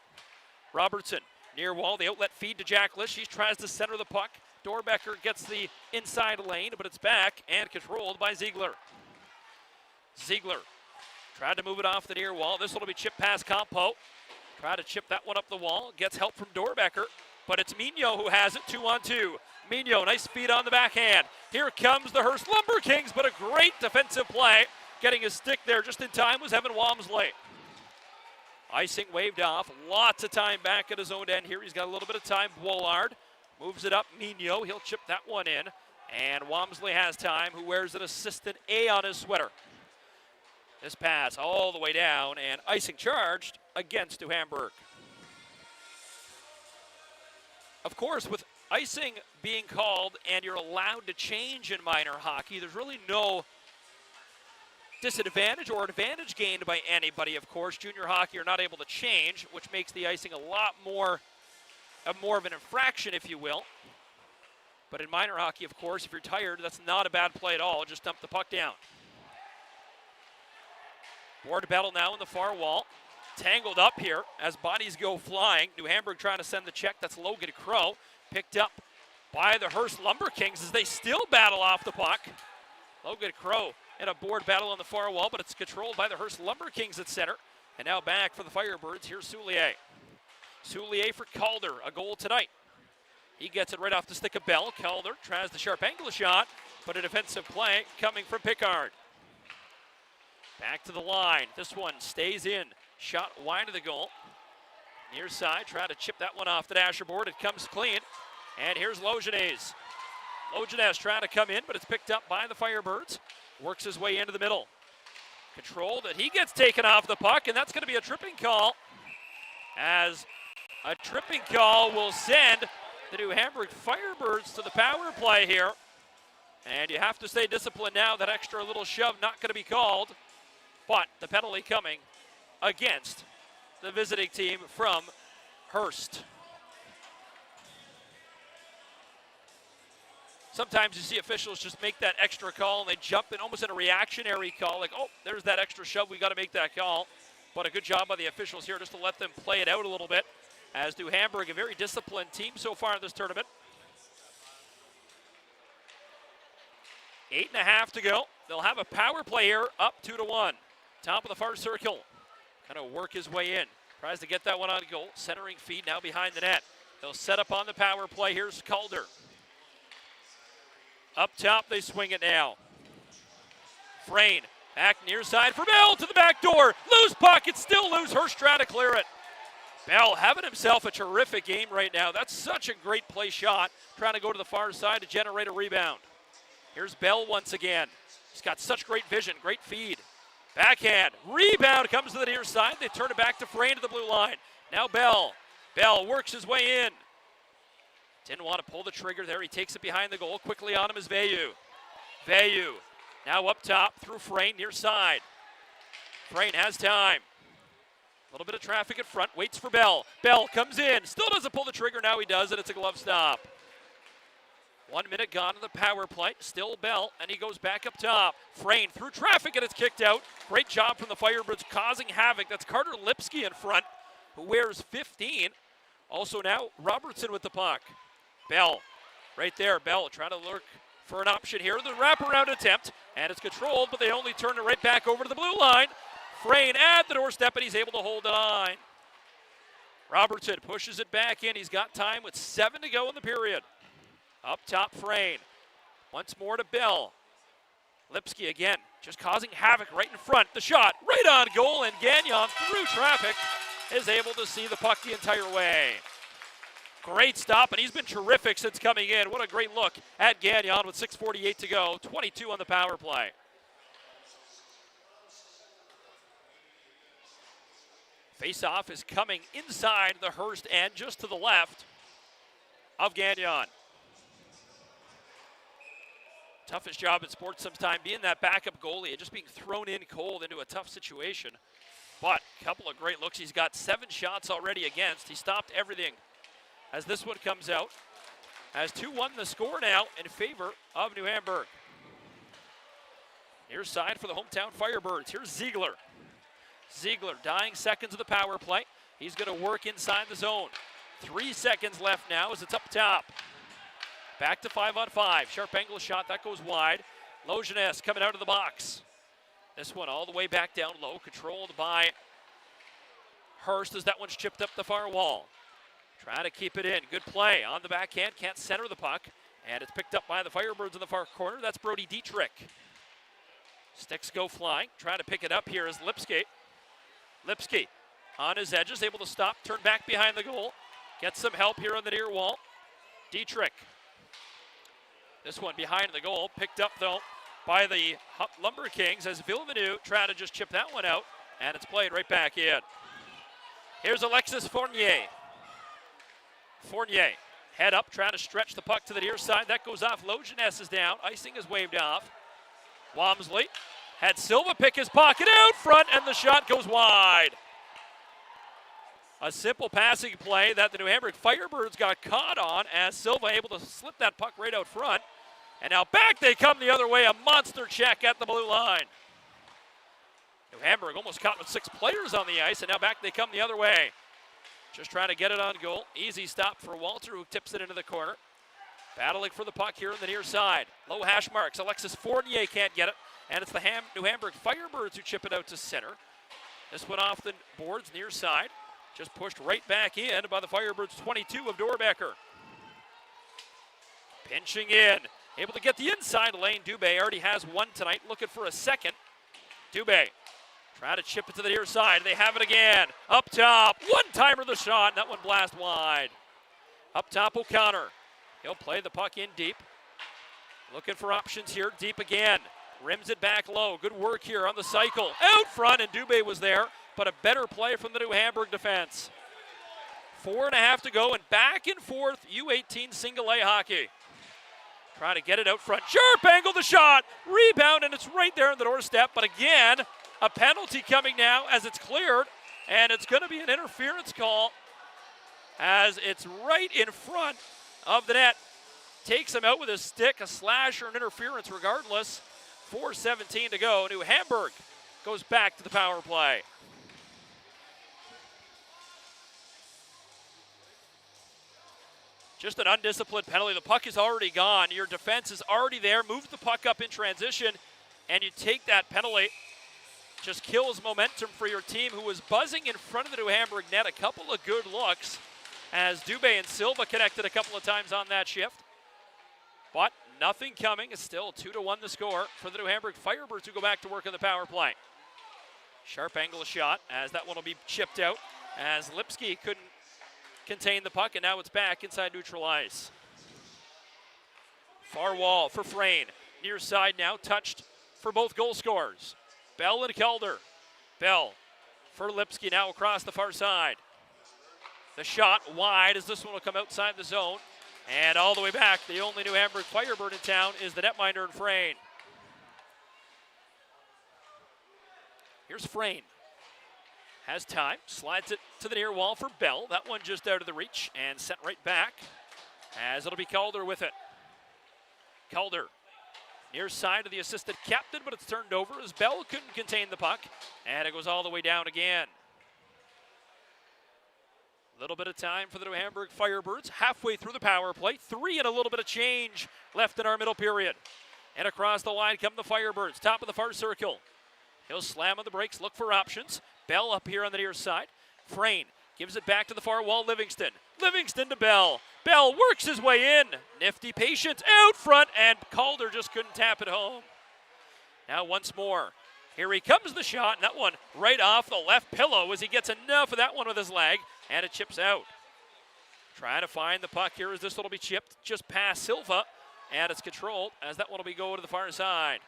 Speaker 1: Robertson, near wall, the outlet feed to Jackless. She tries to center the puck. Dorbecker gets the inside lane, but it's back and controlled by Ziegler. Ziegler tried to move it off the near wall. This one will be chipped past Campo. Try to chip that one up the wall. Gets help from Dorbecker, but it's Mignot who has it 2-on-2. Mignot, nice feed on the backhand. Here comes the Hearst Lumber Kings, but a great defensive play. Getting his stick there just in time was Evan Walmsley. Icing waved off. Lots of time back at his own end here. He's got a little bit of time. Woolard moves it up. Mignot, he'll chip that one in. And Walmsley has time, who wears an assistant A on his sweater. This pass all the way down, and icing charged against New Hamburg. Of course, with icing being called and you're allowed to change in minor hockey, there's really no disadvantage or advantage gained by anybody, of course. Junior hockey, you're not able to change, which makes the icing a lot more of an infraction, if you will. But in minor hockey, of course, if you're tired, that's not a bad play at all. Just dump the puck down. Board battle now in the far wall. Tangled up here as bodies go flying. New Hamburg trying to send the check. That's Logan Crow. Picked up by the Hearst Lumber Kings as they still battle off the puck. Logan Crow in a board battle on the far wall, but it's controlled by the Hearst Lumber Kings at center. And now back for the Firebirds. Here's Soulier. Soulier for Calder, a goal tonight. He gets it right off the stick of Bell. Calder tries the sharp angle shot, but a defensive play coming from Pickard. Back to the line. This one stays in. Shot wide of the goal. Near side, try to chip that one off the dashboard. It comes clean. And here's Logenes. Logenes trying to come in, but it's picked up by the Firebirds. Works his way into the middle. Controlled, and he gets taken off the puck, and that's going to be a tripping call. As a tripping call will send the New Hamburg Firebirds to the power play here. And you have to stay disciplined now. That extra little shove not going to be called. But the penalty coming against the visiting team from Hearst. Sometimes you see officials just make that extra call and they jump in almost in a reactionary call, like, oh, there's that extra shove, we got to make that call. But a good job by the officials here just to let them play it out a little bit, as New Hamburg, a very disciplined team so far in this tournament. 8.5 to go. They'll have a power play here, up 2-1. Top of the far circle. Kind of work his way in. Tries to get that one on goal. Centering feed now behind the net. They'll set up on the power play. Here's Calder. Up top, they swing it now. Frayne back near side for Bell to the back door. Loose puck, it's still loose. Hearst trying to clear it. Bell having himself a terrific game right now. That's such a great play shot. Trying to go to the far side to generate a rebound. Here's Bell once again. He's got such great vision, great feed. Backhand, rebound comes to the near side. They turn it back to Frayne to the blue line. Now Bell. Bell works his way in. Didn't want to pull the trigger there. He takes it behind the goal. Quickly on him is Veilleux. Veilleux now up top through Frayne near side. Frayne has time. A little bit of traffic in front. Waits for Bell. Bell comes in. Still doesn't pull the trigger. Now he does, and it's a glove stop. 1 minute gone in the power play. Still Bell, and he goes back up top. Frayne through traffic, and it's kicked out. Great job from the Firebirds causing havoc. That's Carter Lipsky in front, who wears 15. Also now Robertson with the puck. Bell, right there. Bell trying to look for an option here. The wraparound attempt, and it's controlled, but they only turn it right back over to the blue line. Frayne at the doorstep, and he's able to hold the line. Robertson pushes it back in. He's got time with 7 to go in the period. Up top, Frayne. Once more to Bell. Lipsky again, just causing havoc right in front. The shot, right on goal, and Gagnon through traffic is able to see the puck the entire way. Great stop, and he's been terrific since coming in. What a great look at Gagnon with 6:48 to go. 22 on the power play. Face-off is coming inside the Hearst end, just to the left of Gagnon. Toughest job in sports sometimes, being that backup goalie and just being thrown in cold into a tough situation. But a couple of great looks. He's got 7 shots already against. He stopped everything as this one comes out. As 2-1 the score now in favor of New Hamburg. Near side for the hometown Firebirds. Here's Ziegler. Ziegler dying seconds of the power play. He's going to work inside the zone. 3 seconds left now as it's up top. Back to 5-on-5. Sharp angle shot. That goes wide. Lojenes coming out of the box. This one all the way back down low. Controlled by Hearst as that one's chipped up the far wall. Trying to keep it in. Good play on the backhand. Can't center the puck. And it's picked up by the Firebirds in the far corner. That's Brody Dietrich. Sticks go flying. Trying to pick it up here is Lipsky. Lipsky on his edges. Able to stop. Turn back behind the goal. Gets some help here on the near wall. Dietrich. This one behind the goal. Picked up, though, by the Lumber Kings as Villeneuve trying to just chip that one out. And it's played right back in. Here's Alexis Fournier. Fournier, head up, trying to stretch the puck to the near side. That goes off. Lojenes is down. Icing is waved off. Wamsley had Silva pick his pocket out front, and the shot goes wide. A simple passing play that the New Hamburg Firebirds got caught on as Silva able to slip that puck right out front. And now back they come the other way, a monster check at the blue line. New Hamburg almost caught with 6 players on the ice, and now back they come the other way. Just trying to get it on goal. Easy stop for Walter, who tips it into the corner. Battling for the puck here on the near side. Low hash marks. Alexis Fournier can't get it, and it's the New Hamburg Firebirds who chip it out to center. This one off the boards near side. Just pushed right back in by the Firebirds 22 of Dorbecker. Pinching in. Able to get the inside lane. Dubé already has one tonight. Looking for a second. Dubé trying to chip it to the near side. They have it again. Up top. One-timer the shot. That one blast wide. Up top O'Connor. He'll play the puck in deep. Looking for options here. Deep again. Rims it back low. Good work here on the cycle. Out front, and Dubé was there. But a better play from the New Hamburg defense. 4.5 to go, and back and forth U18 single A hockey. Trying to get it out front. Sharp angle the shot. Rebound, and it's right there on the doorstep. But again, a penalty coming now as it's cleared. And it's going to be an interference call as it's right in front of the net. Takes him out with his stick, a slash or an interference regardless. 4:17 to go. New Hamburg goes back to the power play. Just an undisciplined penalty. The puck is already gone. Your defense is already there. Move the puck up in transition, and you take that penalty. Just kills momentum for your team, who was buzzing in front of the New Hamburg net. A couple of good looks as Dubé and Silva connected a couple of times on that shift. But nothing coming. It's still 2-1 the score for the New Hamburg Firebirds, who go back to work on the power play. Sharp angle shot as that one will be chipped out as Lipsky couldn't contain the puck, and now it's back inside neutral ice. Far wall for Frayne. Near side now, touched for both goal scorers. Bell and Calder. Bell for Lipsky now across the far side. The shot wide as this one will come outside the zone. And all the way back, the only New Hamburg Firebird in town is the netminder in Frayne. Here's Frayne. Has time, slides it to the near wall for Bell. That one just out of the reach and sent right back as it'll be Calder with it. Calder near side of the assistant captain, but it's turned over as Bell couldn't contain the puck, and it goes all the way down again. A little bit of time for the New Hamburg Firebirds, halfway through the power play. 3 and a little bit of change left in our middle period. And across the line come the Firebirds, top of the far circle. He'll slam on the brakes, look for options. Bell up here on the near side. Frayne gives it back to the far wall, Livingston. Livingston to Bell. Bell works his way in. Nifty patience out front, and Calder just couldn't tap it home. Now once more. Here he comes the shot, and that one right off the left pillow as he gets enough of that one with his leg, and it chips out. Trying to find the puck here as this one will be chipped just past Silva, and it's controlled as that one will be going to the far side.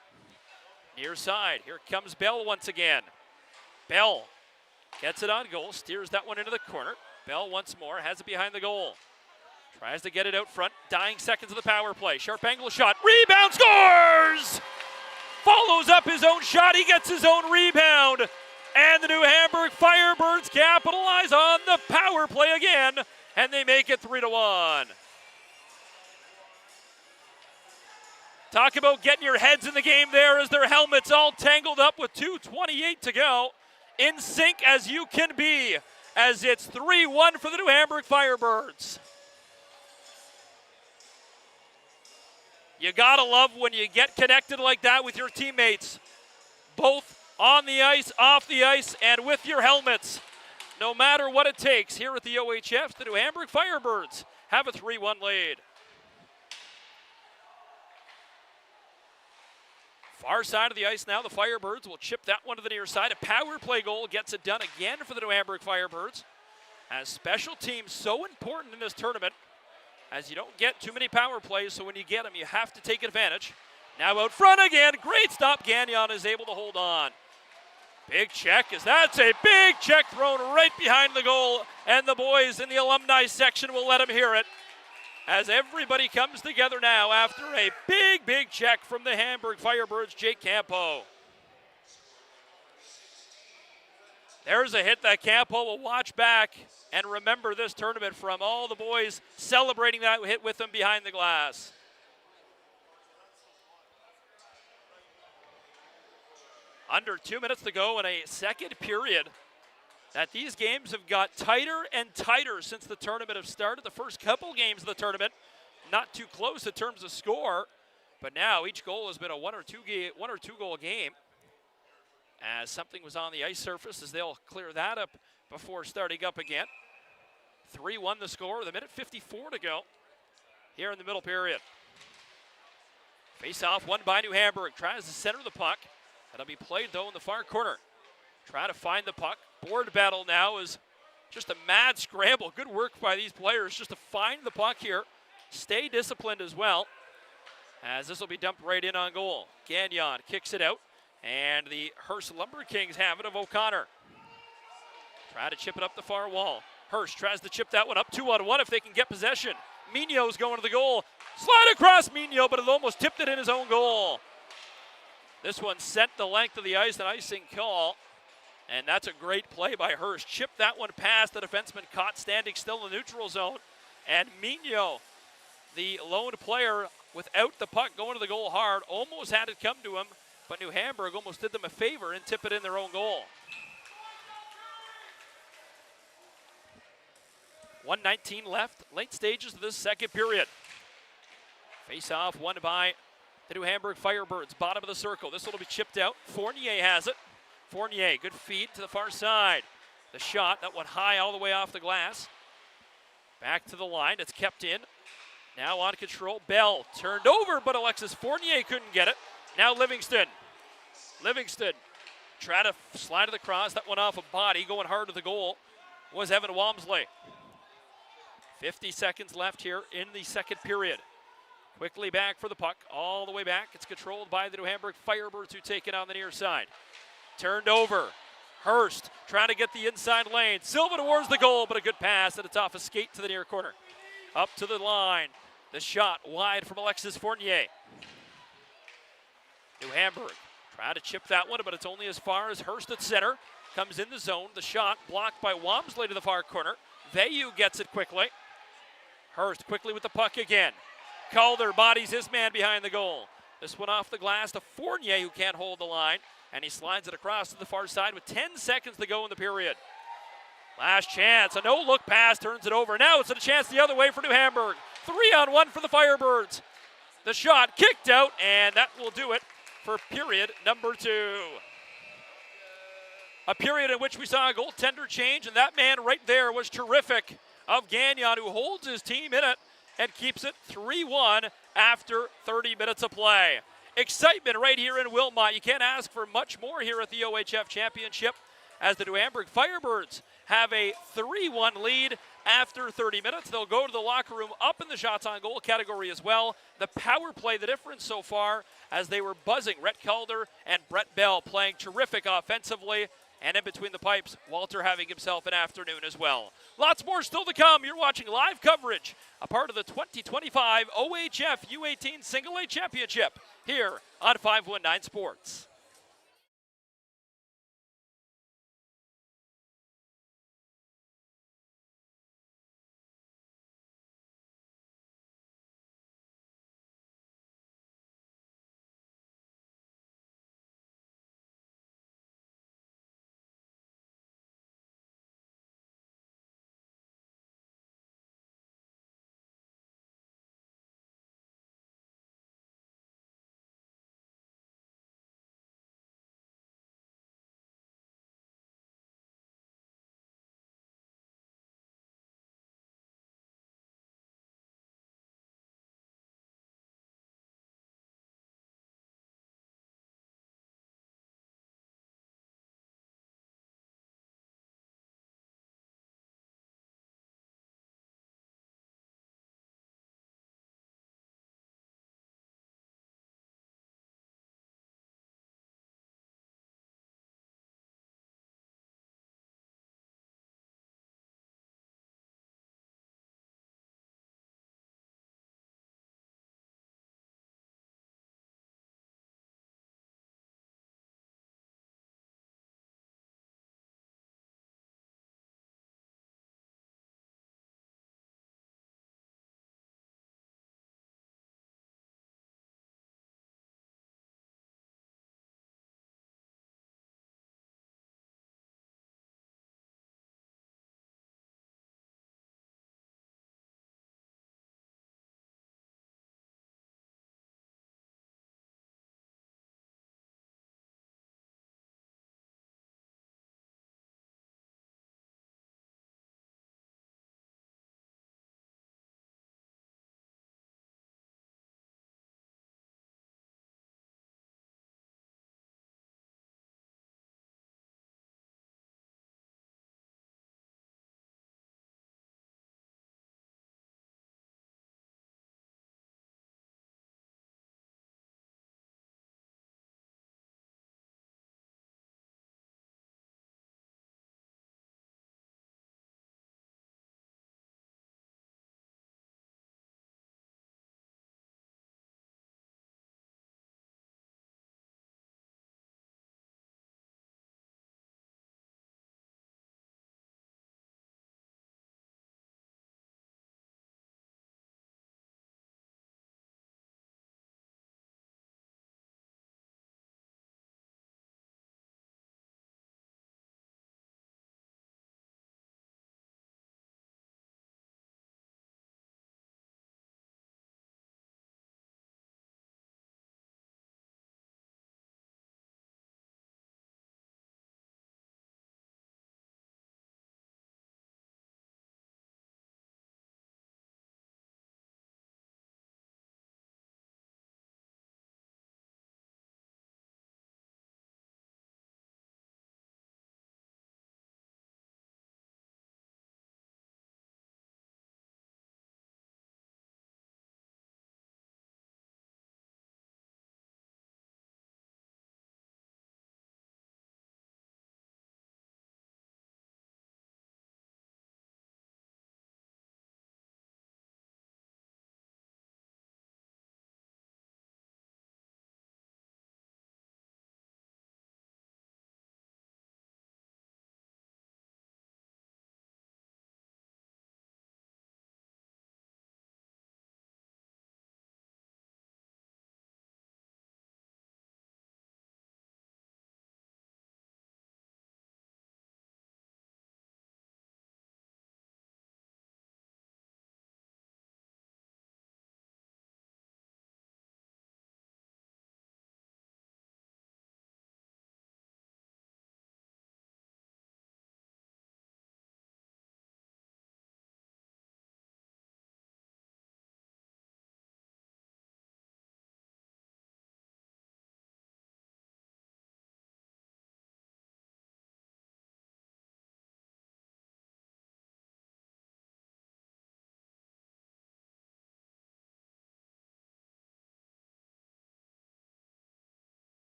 Speaker 1: Near side, here comes Bell once again. Bell gets it on goal, steers that one into the corner. Bell once more has it behind the goal. Tries to get it out front, dying seconds of the power play. Sharp angle shot, rebound, scores! Follows up his own shot, he gets his own rebound. And the New Hamburg Firebirds capitalize on the power play again, and they make it 3-1. Talk about getting your heads in the game there as their helmets all tangled up with 2:28 to go. In sync as you can be, as it's 3-1 for the New Hamburg Firebirds. You gotta love when you get connected like that with your teammates, both on the ice, off the ice, and with your helmets. No matter what it takes, here at the OHF, the New Hamburg Firebirds have a 3-1 lead. Far side of the ice now, the Firebirds will chip that one to the near side. A power play goal gets it done again for the New Hamburg Firebirds. As special teams so important in this tournament, as you don't get too many power plays, so when you get them, you have to take advantage. Now out front again, great stop. Gagnon is able to hold on. Big check, as that's a big check thrown right behind the goal, and the boys in the alumni section will let him hear it. As everybody comes together now after a big check from the Hamburg Firebirds, Jake Campo. There's a hit that Campo will watch back and remember this tournament from all the boys celebrating that hit with him behind the glass. Under 2 minutes to go in a second period. That these games have got tighter and tighter since the tournament have started. The first couple games of the tournament, not too close in terms of score, but now each goal has been a one or two goal game. As something was on the ice surface, as they'll clear that up before starting up again. 3-1 the score with a minute 54 to go here in the middle period. Face off won by New Hamburg. Tries to center the puck. That'll be played though in the far corner. Try to find the puck. Board battle now is just a mad scramble. Good work by these players just to find the puck here. Stay disciplined as well, as this will be dumped right in on goal. Gagnon kicks it out, and the Hearst Lumber Kings have it of O'Connor. Try to chip it up the far wall. Hearst tries to chip that one up 2-on-1 if they can get possession. Mignot's going to the goal. Slide across Mignot, but it almost tipped it in his own goal. This one sent the length of the ice, an icing call. And that's a great play by Hearst. Chipped that one past the defenseman, caught standing still in the neutral zone. And Mignot, the lone player without the puck going to the goal hard, almost had it come to him, but New Hamburg almost did them a favor and tip it in their own goal. 1:19 left, late stages of this second period. Face-off won by the New Hamburg Firebirds, bottom of the circle. This one will be chipped out. Fournier has it. Fournier, good feed to the far side. The shot, that went high all the way off the glass. Back to the line, it's kept in. Now on control, Bell turned over, but Alexis Fournier couldn't get it. Now Livingston. Livingston try to slide it across, that went off a body, going hard to the goal was Evan Walmsley. 50 seconds left here in the second period. Quickly back for the puck, all the way back. It's controlled by the New Hamburg Firebirds who take it on the near side. Turned over. Hearst trying to get the inside lane. Silva towards the goal, but a good pass, and it's off a skate to the near corner. Up to the line. The shot wide from Alexis Fournier. New Hamburg trying to chip that one, but it's only as far as Hearst at center. Comes in the zone. The shot blocked by Walmsley to the far corner. Vayu gets it quickly. Hearst quickly with the puck again. Calder bodies his man behind the goal. This one off the glass to Fournier, who can't hold the line. And he slides it across to the far side with 10 seconds to go in the period. Last chance, a no-look pass turns it over. Now it's a chance the other way for New Hamburg. 3-on-1 for the Firebirds. The shot kicked out, and that will do it for period number 2. A period in which we saw a goaltender change, and that man right there was terrific of Gagnon, who holds his team in it and keeps it 3-1 after 30 minutes of play. Excitement right here in Wilmot. You can't ask for much more here at the OHF Championship, as the New Hamburg Firebirds have a 3-1 lead after 30 minutes. They'll go to the locker room up in the shots on goal category as well. The power play, the difference so far, as they were buzzing. Rhett Calder and Brett Bell playing terrific offensively. And in between the pipes, Walter having himself an afternoon as well. Lots more still to come. You're watching live coverage, a part of the 2025 OHF U18 Single A Championship here on 519 Sports.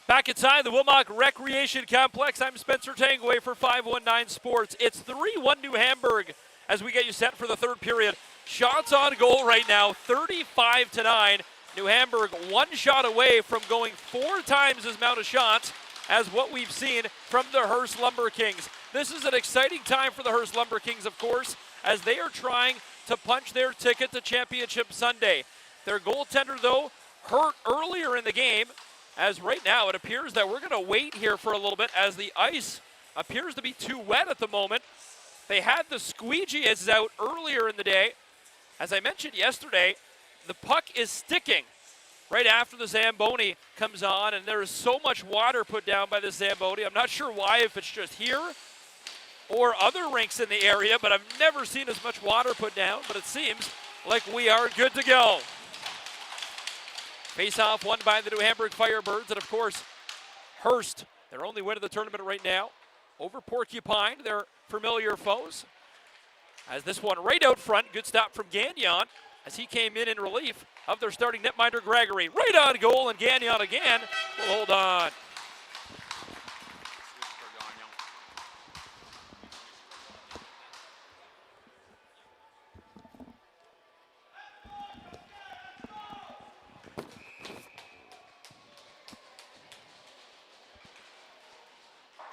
Speaker 1: Back inside the Wilmot Recreation Complex, I'm Spencer Tangway for 519 Sports. It's 3-1 New Hamburg as we get you set for the third period. Shots on goal right now, 35-9. New Hamburg one shot away from going 4 times as amount of shots as what we've seen from the Hearst Lumber Kings. This is an exciting time for the Hearst Lumber Kings, of course, as they are trying to punch their ticket to Championship Sunday. Their goaltender, though, hurt earlier in the game, as right now it appears that we're going to wait here for a little bit as the ice appears to be too wet at the moment. They had the squeegees out earlier in the day. As I mentioned yesterday, the puck is sticking right after the Zamboni comes on, and there is so much water put down by the Zamboni. I'm not sure why, if it's just here or other rinks in the area, but I've never seen as much water put down, but it seems like we are good to go. Face-off won by the New Hamburg Firebirds, and of course, Hearst, their only win of the tournament right now, over Porcupine, their familiar foes. As this one right out front, good stop from Gagnon as he came in relief of their starting netminder Gregory. Right on goal, and Gagnon again will hold on.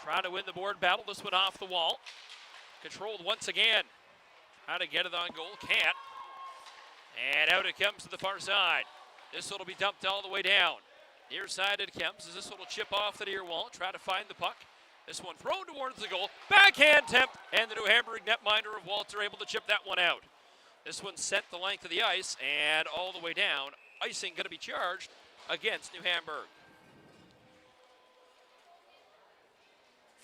Speaker 1: Trying to win the board battle, this one off the wall. Controlled once again. Trying to get it on goal, can't. And out it comes to the far side. This one will be dumped all the way down. Near side it comes as this one will chip off the near wall. Try to find the puck. This one thrown towards the goal. Backhand tempt, and the New Hamburg netminder of Walter able to chip that one out. This one sent the length of the ice and all the way down. Icing going to be charged against New Hamburg.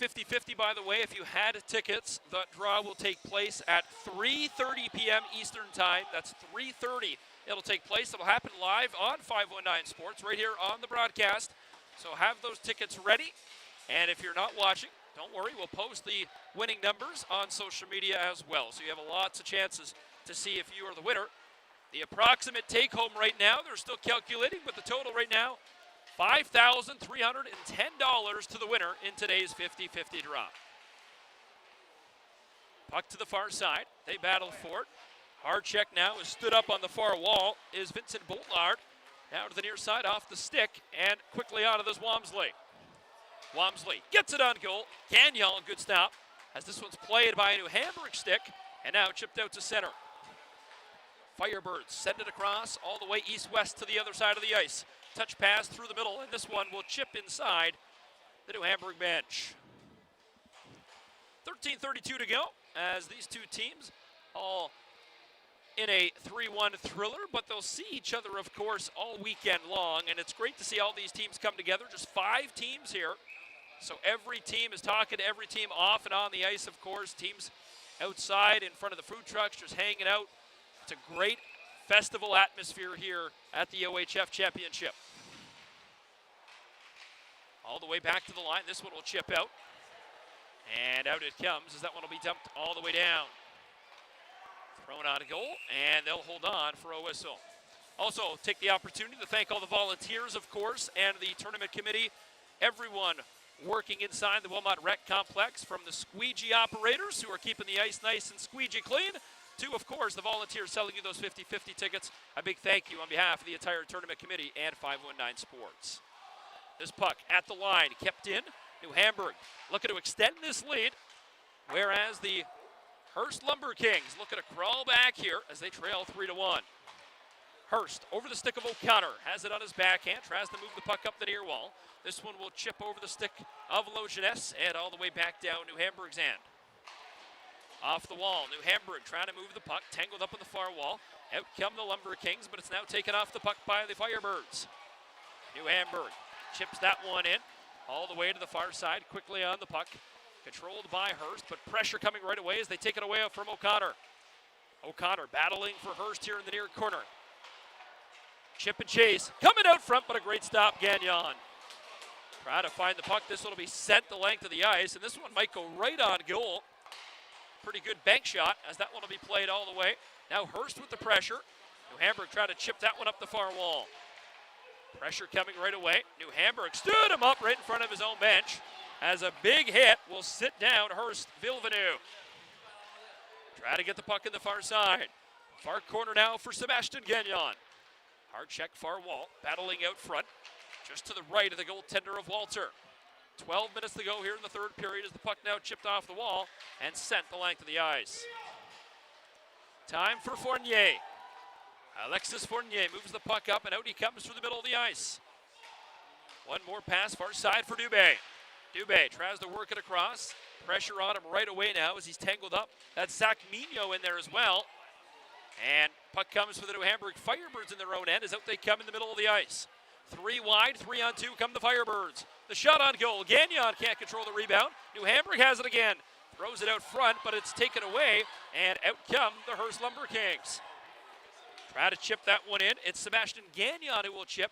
Speaker 1: 50-50, by the way, if you had tickets, the draw will take place at 3:30 p.m. Eastern Time. That's 3:30. It'll take place. It'll happen live on 519 Sports right here on the broadcast. So have those tickets ready. And if you're not watching, don't worry. We'll post the winning numbers on social media as well. So you have lots of chances to see if you are the winner. The approximate take-home right now, they're still calculating, but the total right now, $5,310 to the winner in today's 50-50 draw. Puck to the far side. They battle for it. Hard check now is stood up on the far wall is Vincent Boltard. Now to the near side off the stick and quickly out of this Wamsley. Wamsley gets it on goal. Gagnon, good stop. As this one's played by a New Hamburg stick and now chipped out to center. Firebirds send it across all the way east-west to the other side of the ice. Touch pass through the middle, and this one will chip inside the New Hamburg bench. 13:32 to go as these two teams all in a 3-1 thriller, but they'll see each other, of course, all weekend long, and it's great to see all these teams come together. Just 5 teams here, so every team is talking to every team off and on the ice, of course. Teams outside in front of the food trucks just hanging out. It's a great festival atmosphere here at the OHF Championship. All the way back to the line. This one will chip out. And out it comes as that one will be dumped all the way down. Thrown out a goal, and they'll hold on for a whistle. Also, take the opportunity to thank all the volunteers, of course, and the tournament committee. Everyone working inside the Wilmot Rec Complex, from the squeegee operators who are keeping the ice nice and squeegee clean, to, of course, the volunteers selling you those 50-50 tickets. A big thank you on behalf of the entire tournament committee and 519 Sports. This puck at the line, kept in. New Hamburg looking to extend this lead, whereas the Hearst Lumber Kings looking to crawl back here as they trail 3-1. Hearst over the stick of O'Connor, has it on his backhand, tries to move the puck up the near wall. This one will chip over the stick of Loginess and all the way back down New Hamburg's end. Off the wall, New Hamburg trying to move the puck, tangled up on the far wall. Out come the Lumber Kings, but it's now taken off the puck by the Firebirds. New Hamburg chips that one in, all the way to the far side, quickly on the puck. Controlled by Hearst, but pressure coming right away as they take it away from O'Connor. O'Connor battling for Hearst here in the near corner. Chip and chase, coming out front, but a great stop, Gagnon. Try to find the puck. This one will be sent the length of the ice, and this one might go right on goal. Pretty good bank shot, as that one will be played all the way. Now Hearst with the pressure. New Hamburg trying to chip that one up the far wall. Pressure coming right away. New Hamburg stood him up right in front of his own bench. As a big hit will sit down Hearst Villeneuve. Try to get the puck in the far side. Far corner now for Sebastian Gagnon. Hard check far wall, battling out front. Just to the right of the goaltender of Walter. 12 minutes to go here in the third period as the puck now chipped off the wall and sent the length of the ice. Time for Fournier. Alexis Fournier moves the puck up and out he comes through the middle of the ice. One more pass far side for Dubé. Dubé tries to work it across. Pressure on him right away now as he's tangled up. That's Zach Migno in there as well. And puck comes for the New Hamburg Firebirds in their own end as out they come in the middle of the ice. 3 wide, 3-on-2 come the Firebirds. The shot on goal. Gagnon can't control the rebound. New Hamburg has it again. Throws it out front, but it's taken away. And out come the Hearst Lumber Kings. Try to chip that one in. It's Sebastian Gagnon who will chip.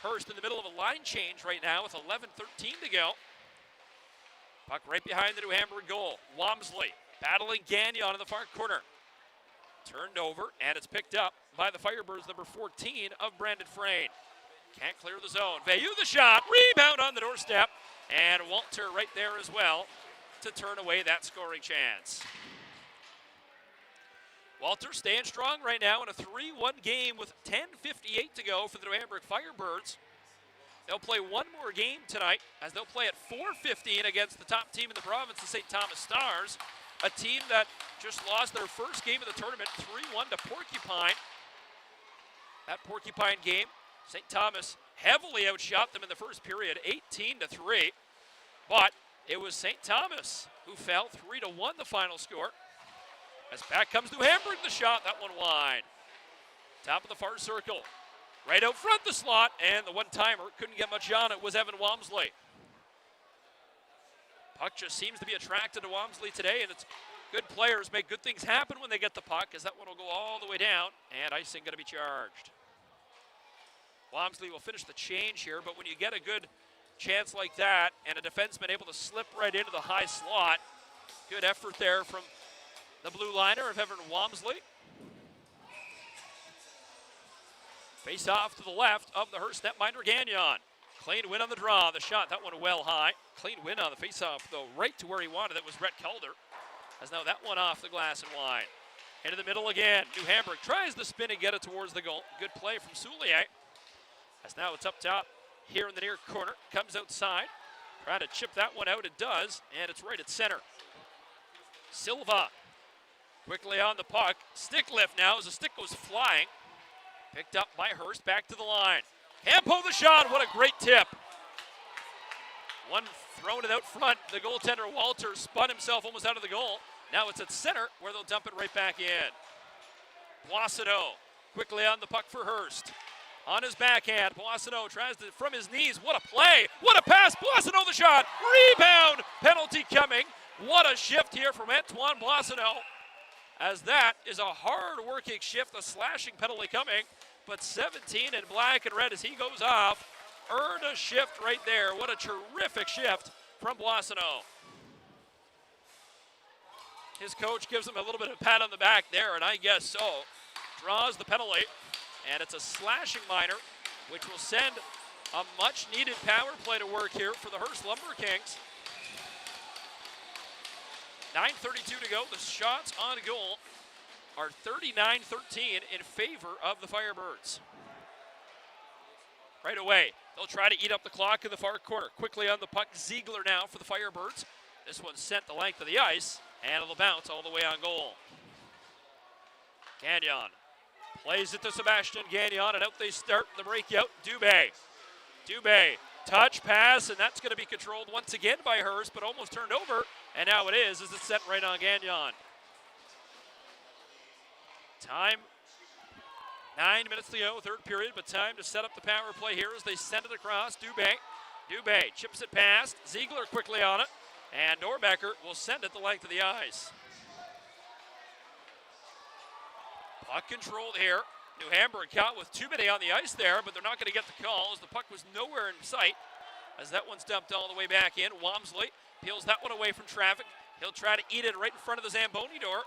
Speaker 1: Hearst in the middle of a line change right now with 11:13 to go. Puck right behind the New Hamburg goal. Walmsley battling Gagnon in the far corner. Turned over, and it's picked up by the Firebirds, number 14 of Brandon Frayne. Can't clear the zone. Veilleux the shot. Rebound on the doorstep. And Walter right there as well to turn away that scoring chance. Walter staying strong right now in a 3-1 game with 10:58 to go for the New Hamburg Firebirds. They'll play one more game tonight as they'll play at 4:15 against the top team in the province, the St. Thomas Stars, a team that just lost their first game of the tournament 3-1 to Porcupine. That Porcupine game, St. Thomas heavily outshot them in the first period, 18-3. But it was St. Thomas who fell 3-1 the final score. As back comes New Hamburg, the shot, that one wide. Top of the far circle. Right out front the slot, and the one-timer, couldn't get much on it, was Evan Walmsley. Puck just seems to be attracted to Walmsley today, and it's good players make good things happen when they get the puck, as that one will go all the way down, and icing going to be charged. Walmsley will finish the change here, but when you get a good chance like that, and a defenseman able to slip right into the high slot, good effort there from the blue liner of Evan Walmsley. Face off to the left of the Hearst netminder Gagnon. Clean win on the draw. The shot, that one well high. Clean win on the face-off, though, right to where he wanted it was Rhett Calder. As now that one off the glass and wide. Into the middle again. New Hamburg tries the spin and get it towards the goal. Good play from Soulier. As now it's up top here in the near corner. Comes outside. Trying to chip that one out. It does, and it's right at center. Silva quickly on the puck. Stick lift now as the stick goes flying. Picked up by Hearst, back to the line. Campo the shot, what a great tip. One thrown it out front. The goaltender Walter spun himself almost out of the goal. Now it's at center where they'll dump it right back in. Boissonneau quickly on the puck for Hearst. On his backhand, Boissonneau tries to, from his knees, what a play, what a pass, Boissonneau the shot, rebound, penalty coming. What a shift here from Antoine Boissonneau. As that is a hard-working shift, a slashing penalty coming, but 17 in black and red as he goes off. Earned a shift right there. What a terrific shift from Boissonneau. His coach gives him a little bit of a pat on the back there, and I guess so. Draws the penalty, and it's a slashing minor, which will send a much-needed power play to work here for the Hearst Lumber Kings. 9:32 to go. The shots on goal are 39-13 in favor of the Firebirds. Right away, they'll try to eat up the clock in the far corner. Quickly on the puck, Ziegler now for the Firebirds. This one sent the length of the ice, and it'll bounce all the way on goal. Gagnon plays it to Sebastian Gagnon, and out they start the breakout. Dubé, touch pass, and that's going to be controlled once again by Hearst, but almost turned over. And now it is, as it's set right on Gagnon. Time, 9 minutes to go, third period, but time to set up the power play here as they send it across. Dubé chips it past. Ziegler quickly on it, and Norbecker will send it the length of the ice. Puck controlled here. New Hamburg caught with too many on the ice there, but they're not going to get the call as the puck was nowhere in sight. As that one's dumped all the way back in. Walmsley peels that one away from traffic. He'll try to eat it right in front of the Zamboni door.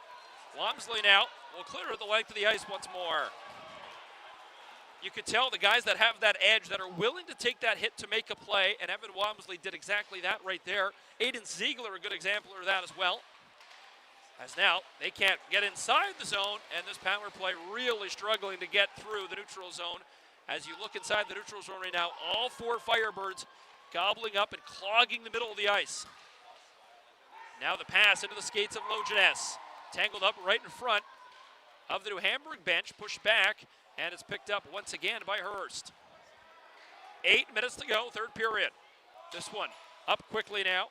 Speaker 1: Walmsley now will clear it the length of the ice once more. you could tell the guys that have that edge, that are willing to take that hit to make a play, and Evan Walmsley did exactly that right there. Aiden Ziegler, a good example of that as well. As now, they can't get inside the zone, and this power play really struggling to get through the neutral zone. As you look inside the neutral zone right now, all four Firebirds gobbling up and clogging the middle of the ice. Now the pass into the skates of Loginess. Tangled up right in front of the New Hamburg bench, pushed back, and it's picked up once again by Hearst. 8 minutes to go, third period. This one up quickly now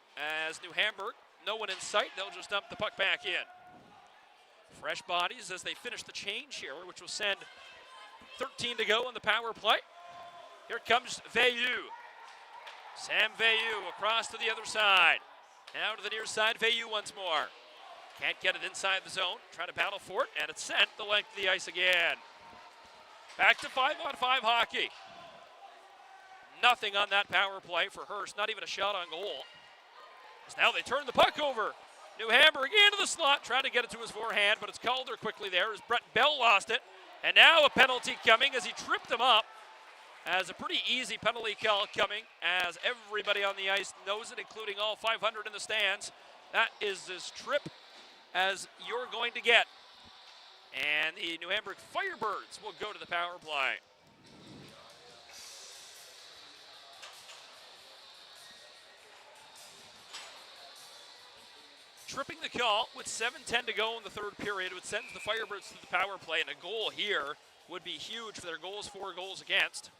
Speaker 1: as New Hamburg, no one in sight, they'll just dump the puck back in. Fresh bodies as they finish the change here, which will send 13 to go on the power play. Here comes Veilleux. Sam Veilleux across to the other side. Now to the near side, Veilleux once more. Can't get it inside the zone, trying to battle for it, and it's sent the length of the ice again. Back to 5-on-5 hockey. Nothing on that power play for Hearst, not even a shot on goal. As now they turn the puck over. New Hamburg into the slot, trying to get it to his forehand, but it's Calder quickly there as Brett Bell lost it. And now a penalty coming as he tripped him up. As a pretty easy penalty call coming, as everybody on the ice knows it, including all 500 in the stands. That is as trip as you're going to get. And the New Hamburg Firebirds will go to the power play. Tripping the call with 7:10 to go in the third period, which sends the Firebirds to the power play, and a goal here would be huge for their goals, 4 goals against.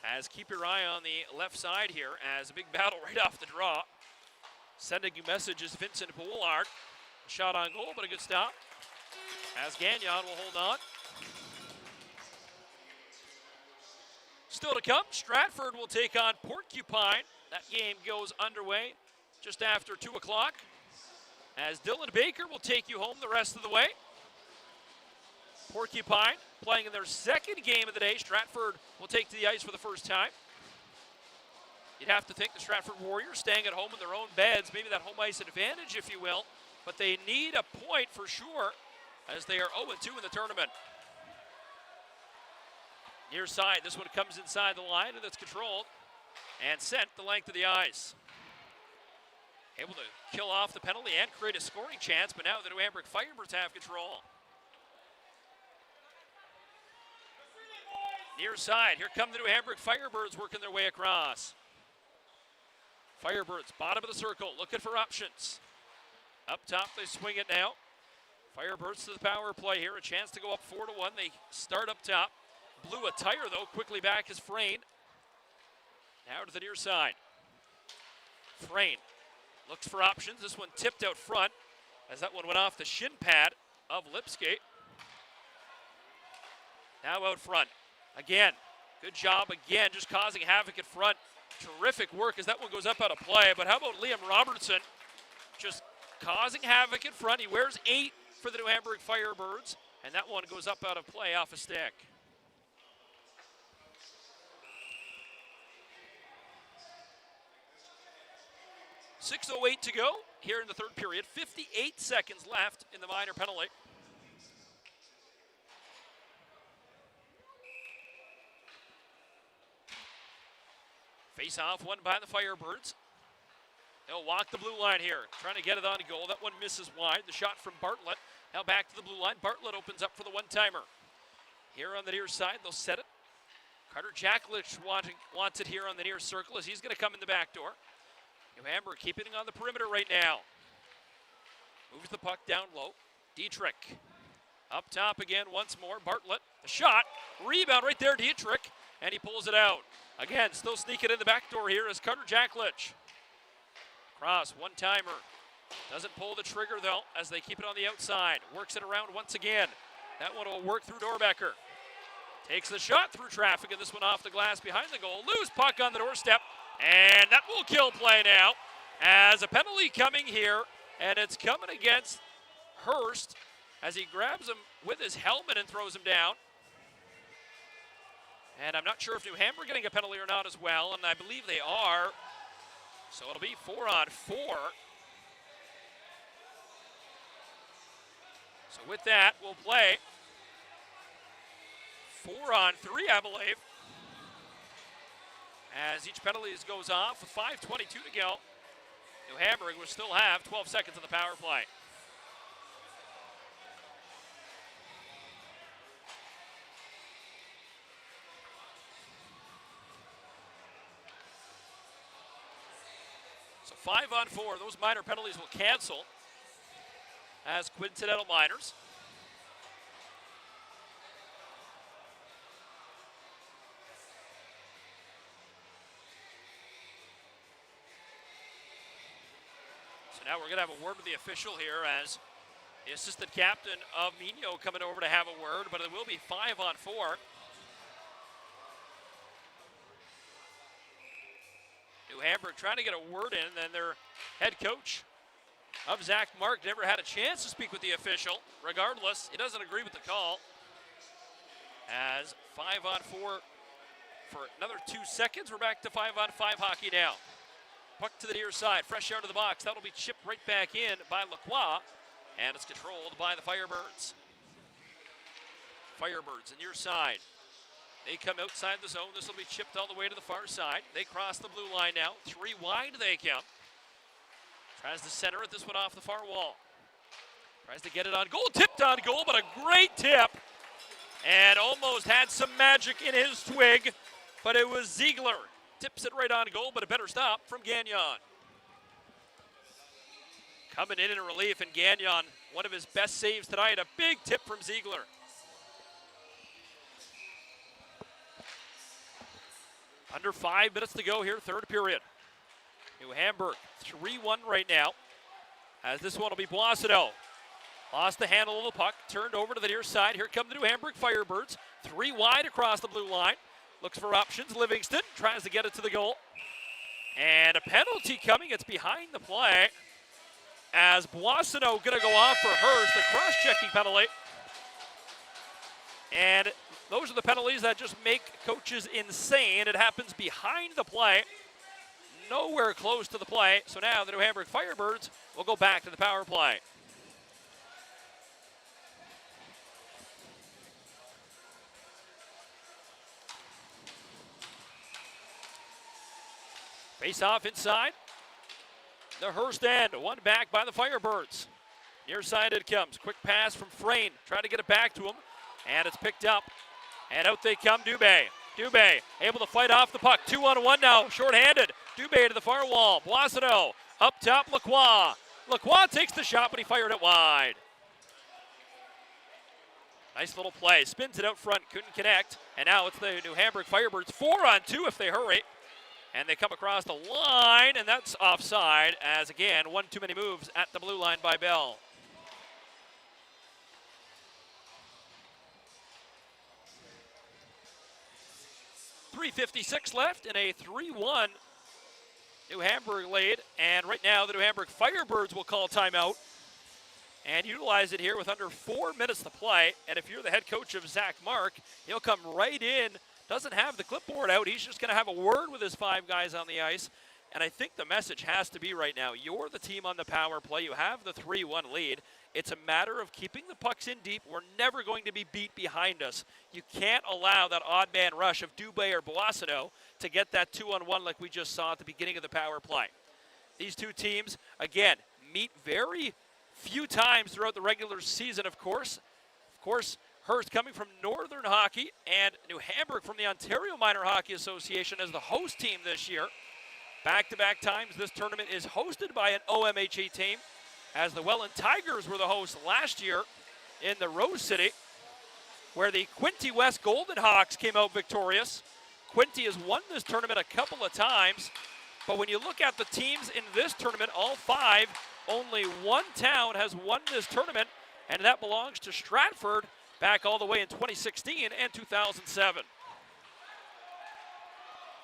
Speaker 1: As keep your eye on the left side here, as a big battle right off the draw. Sending you messages, Vincent Boulard. A shot on goal, but a good stop. As Gagnon will hold on. Still to come, Stratford will take on Porcupine. That game goes underway just after 2 o'clock. As Dylan Baker will take you home the rest of the way. Porcupine playing in their second game of the day. Stratford will take to the ice for the first time. You'd have to think the Stratford Warriors staying at home in their own beds, maybe that home ice advantage, if you will, but they need a point for sure as they are 0-2 in the tournament. Near side, this one comes inside the line and it's controlled and sent the length of the ice. Able to kill off the penalty and create a scoring chance, but now the New Hamburg Firebirds have control. Near side, here come the New Hamburg Firebirds working their way across. Firebirds, bottom of the circle, looking for options. Up top, they swing it now. Firebirds to the power play here, a chance to go up 4-1. They start up top. Blew a tire, though, quickly back is Frayne. Now to the near side. Frayne looks for options. This one tipped out front as that one went off the shin pad of Lipskate. Now out front. Again, good job again, just causing havoc in front. Terrific work as that one goes up out of play. But how about Liam Robertson just causing havoc in front? He wears 8 for the New Hamburg Firebirds, and that one goes up out of play off a stick. .6:08 to go here in the third period. 58 seconds left in the minor penalty. Face-off won by the Firebirds. They'll walk the blue line here, trying to get it on goal. That one misses wide. The shot from Bartlett. Now back to the blue line. Bartlett opens up for the one-timer. Here on the near side, they'll set it. Carter Jacklich wants it here on the near circle as he's going to come in the back door. New Hamburg keeping it on the perimeter right now. Moves the puck down low. Dietrich up top again once more. Bartlett, the shot. Rebound right there, Dietrich. And he pulls it out. Again, still sneaking in the back door here is Carter Jacklich. Cross, one-timer. Doesn't pull the trigger, though, as they keep it on the outside. Works it around once again. That one will work through Dorbecker. Takes the shot through traffic, and this one off the glass behind the goal. Loose puck on the doorstep, and that will kill play now. As a penalty coming here, and it's coming against Hearst as he grabs him with his helmet and throws him down. And I'm not sure if New Hamburg are getting a penalty or not as well, and I believe they are. So it'll be 4-on-4. So with that, we'll play 4-on-3, I believe. As each penalty goes off with 5:22 to go. New Hamburg will still have 12 seconds of the power play. So 5-on-4, those minor penalties will cancel as coincidental minors. So now we're going to have a word with the official here as the assistant captain of Mino coming over to have a word, but it will be 5-on-4. New Hamburg trying to get a word in, and their head coach of Zach Mark never had a chance to speak with the official. Regardless, he doesn't agree with the call. As 5-on-4 for another 2 seconds. We're back to 5-on-5 hockey now. Puck to the near side, fresh out of the box. That'll be chipped right back in by Lacroix, and it's controlled by the Firebirds. Firebirds, the near side. They come outside the zone. This will be chipped all the way to the far side. They cross the blue line now. 3 wide they come. Tries to center it. This one off the far wall. Tries to get it on goal. Tipped on goal, but a great tip. And almost had some magic in his twig, but it was Ziegler. Tips it right on goal, but a better stop from Gagnon. Coming in relief, and Gagnon, one of his best saves tonight. A big tip from Ziegler. Under 5 minutes to go here, third period. New Hamburg, 3-1 right now. As this one will be Boissonneau. Lost the handle of the puck, turned over to the near side. Here come the New Hamburg Firebirds. 3 wide across the blue line. Looks for options. Livingston tries to get it to the goal. And a penalty coming. It's behind the play. As Boissonneau going to go off for Hearst, a cross-checking penalty. And those are the penalties that just make coaches insane. It happens behind the play. Nowhere close to the play. So now the New Hamburg Firebirds will go back to the power play. Face off inside. The Hearst end. One back by the Firebirds. Near side it comes. Quick pass from Frayne. Trying to get it back to him. And it's picked up. And out they come, Dubé. Dubé able to fight off the puck. 2-on-1 now. Short-handed. Dubé to the far wall. Boissonneau. Up top, Lacroix. Lacroix takes the shot, but he fired it wide. Nice little play. Spins it out front. Couldn't connect. And now it's the New Hamburg Firebirds. 4-on-2 if they hurry. And they come across the line, and that's offside as, again, one too many moves at the blue line by Bell. .356 left in a 3-1 New Hamburg lead. And right now, the New Hamburg Firebirds will call timeout and utilize it here with under 4 minutes to play. And if you're the head coach of Zach Mark, he'll come right in. Doesn't have the clipboard out. He's just going to have a word with his 5 guys on the ice. And I think the message has to be right now, you're the team on the power play. You have the 3-1 lead. It's a matter of keeping the pucks in deep. We're never going to be beat behind us. You can't allow that odd man rush of Dubé or Boissonneau to get that 2-on-1 like we just saw at the beginning of the power play. These two teams, again, meet very few times throughout the regular season, of course. Hearst coming from Northern Hockey and New Hamburg from the Ontario Minor Hockey Association as the host team this year. Back-to-back times this tournament is hosted by an OMHA team, as the Welland Tigers were the hosts last year in the Rose City, where the Quinte West Golden Hawks came out victorious. Quinte has won this tournament a couple of times, but when you look at the teams in this tournament, all 5, only one town has won this tournament, and that belongs to Stratford, back all the way in 2016 and 2007.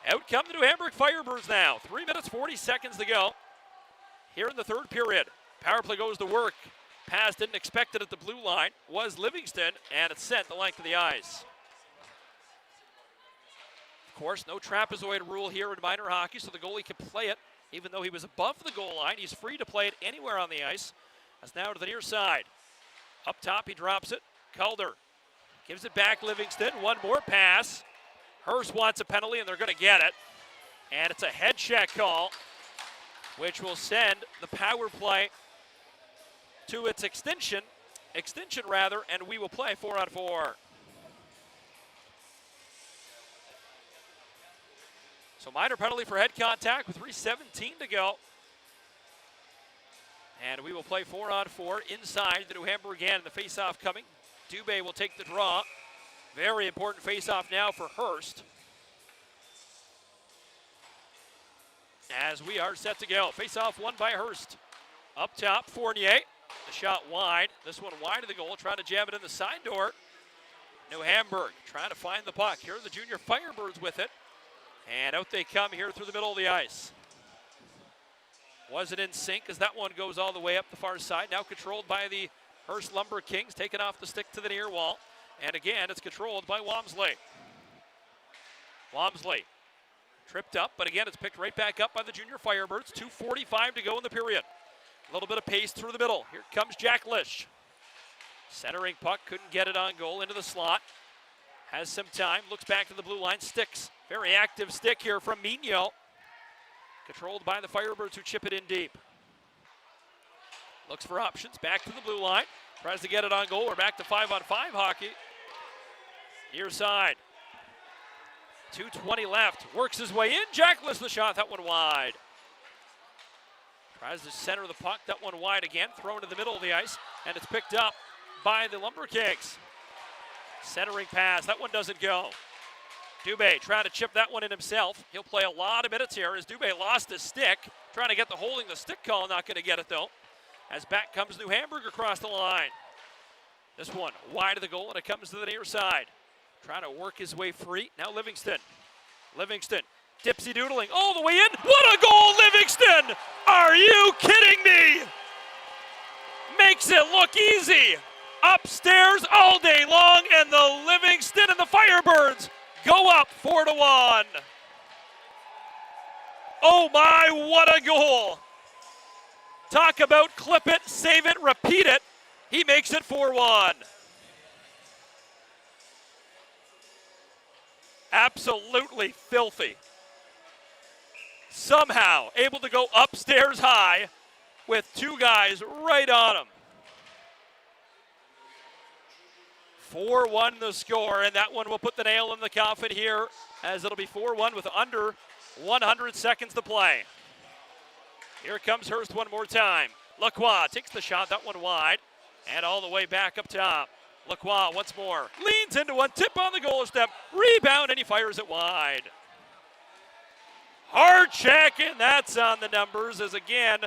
Speaker 1: Out come the New Hamburg Firebirds now. 3 minutes, 40 seconds to go here in the third period. Power play goes to work. Pass didn't expect it at the blue line. Was Livingston, and it's sent the length of the ice. Of course, no trapezoid rule here in minor hockey, so the goalie can play it. Even though he was above the goal line, he's free to play it anywhere on the ice. That's now to the near side. Up top, he drops it. Calder Gives it back Livingston. One more pass. Hearst wants a penalty, and they're going to get it. And it's a head check call, which will send the power play to its extension, and we will play 4-on-4. So minor penalty for head contact with 3:17 to go. And we will play 4-on-4 inside the New Hamburg end. The face-off coming. Dubé will take the draw. Very important face-off now for Hearst. As we are set to go. Face-off won by Hearst. Up top, Fournier. The shot wide. This one wide of the goal. Trying to jam it in the side door. New Hamburg trying to find the puck. Here are the junior Firebirds with it. And out they come here through the middle of the ice. Wasn't in sync as that one goes all the way up the far side. Now controlled by the Hearst Lumber Kings. Taken off the stick to the near wall. And again, it's controlled by Wamsley. Wamsley tripped up, but again, it's picked right back up by the junior Firebirds. 2:45 to go in the period. A little bit of pace through the middle. Here comes Jack Lish. Centering puck, couldn't get it on goal, into the slot. Has some time, looks back to the blue line, sticks. Very active stick here from Mignot. Controlled by the Firebirds who chip it in deep. Looks for options, back to the blue line. Tries to get it on goal. We're back to 5-on-5 hockey. Near side. 2:20 left. Works his way in. Jack Lish the shot. That one wide. Tries to center the puck. That one wide again. Thrown to the middle of the ice. And it's picked up by the Lumber Kings. Centering pass. That one doesn't go. Dubé trying to chip that one in himself. He'll play a lot of minutes here as Dubé lost his stick. Trying to get the holding the stick call. Not going to get it though. As back comes New Hamburg across the line. This one wide of the goal and it comes to the near side. Trying to work his way free. Now Livingston. Livingston dipsy doodling all the way in. What a goal, Livingston! Are you kidding me? Makes it look easy. Upstairs all day long, and the Livingston and the Firebirds go up 4-1. Oh my, what a goal. Talk about clip it, save it, repeat it. He makes it 4-1. Absolutely filthy. Somehow able to go upstairs high with two guys right on him. 4-1 the score, and that one will put the nail in the coffin here as it'll be 4-1 with under 100 seconds to play. Here comes Hearst one more time. Lacroix takes the shot, that one wide, and all the way back up top. Lacroix once more, leans into one, tip on the goal step, rebound, and he fires it wide. Hard check, and that's on the numbers as again,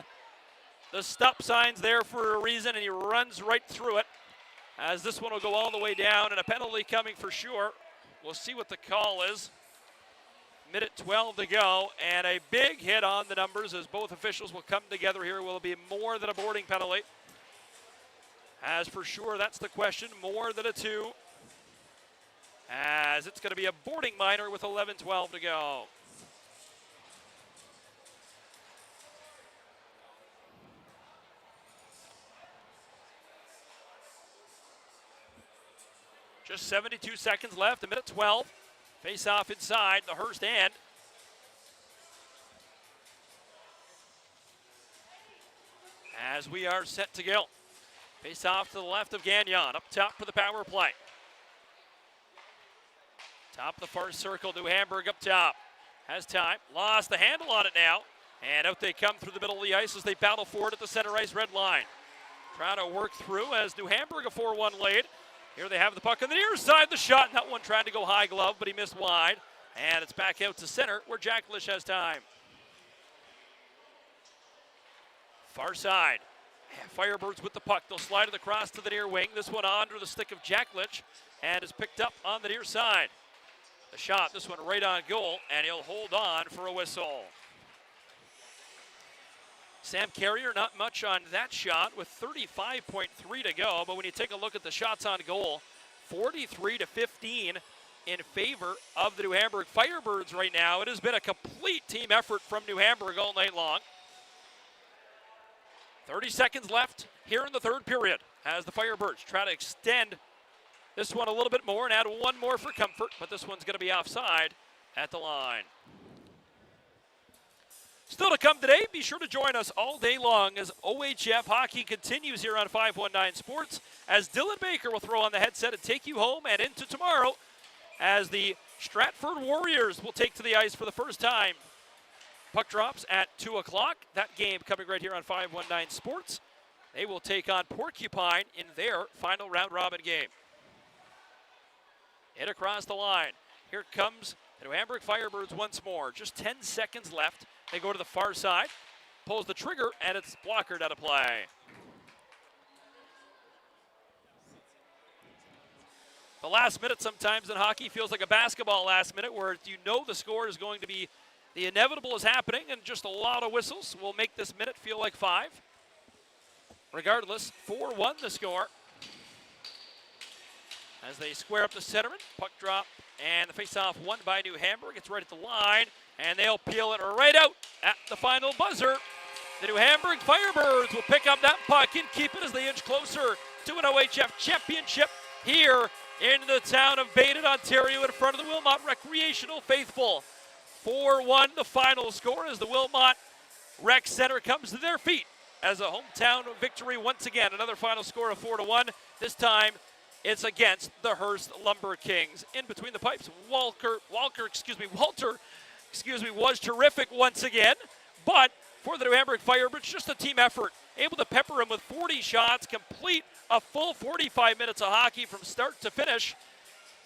Speaker 1: the stop sign's there for a reason, and he runs right through it. As this one will go all the way down, and a penalty coming for sure. We'll see what the call is. Minute 12 to go, and a big hit on the numbers as both officials will come together here. Will it be more than a boarding penalty? As for sure, that's the question, more than a 2. As it's going to be a boarding minor with 11:12 to go. Just 72 seconds left, a minute 12. Face off inside the Hearst end. As we are set to go. Face off to the left of Gagnon, up top for the power play. Top of the far circle, New Hamburg up top. Has time, lost the handle on it now. And out they come through the middle of the ice as they battle forward at the center ice red line. Trying to work through as New Hamburg a 4-1 lead. Here they have the puck on the near side, the shot, and that one tried to go high glove, but he missed wide. And it's back out to center where Jack Lish has time. Far side. Firebirds with the puck. They'll slide it across to the near wing. This one under the stick of Jack Lish and is picked up on the near side. The shot, this one right on goal, and he'll hold on for a whistle. Sam Carrier, not much on that shot with 35.3 to go, but when you take a look at the shots on goal, 43-15 in favor of the New Hamburg Firebirds right now. It has been a complete team effort from New Hamburg all night long. 30 seconds left here in the third period as the Firebirds try to extend This one a little bit more and add one more for comfort, but this one's going to be offside at the line. Still to come today, be sure to join us all day long as OHF hockey continues here on 519 Sports, as Dylan Baker will throw on the headset and take you home and into tomorrow as the Stratford Warriors will take to the ice for the first time. Puck drops at 2 o'clock. That game coming right here on 519 Sports. They will take on Porcupine in their final round-robin game. Hit across the line. Here comes the New Hamburg Firebirds once more. Just 10 seconds left. They go to the far side, pulls the trigger, and it's blockered out of play. The last minute sometimes in hockey feels like a basketball last minute where you know the score is going to be, the inevitable is happening, and just a lot of whistles will make this minute feel like 5. Regardless, 4-1 the score. As they square up the centerman, puck drop, and the face-off won by New Hamburg. It's right at the line, and they'll peel it right out at the final buzzer. The New Hamburg Firebirds will pick up that puck and keep it as they inch closer to an OHF championship here in the town of Baden, Ontario, in front of the Wilmot Recreational Faithful. 4-1 the final score as the Wilmot Rec Center comes to their feet as a hometown victory once again. Another final score of 4-1. This time it's against the Hearst Lumber Kings. In between the pipes, Walter was terrific once again, but for the New Hamburg Firebirds, just a team effort. Able to pepper him with 40 shots, complete a full 45 minutes of hockey from start to finish.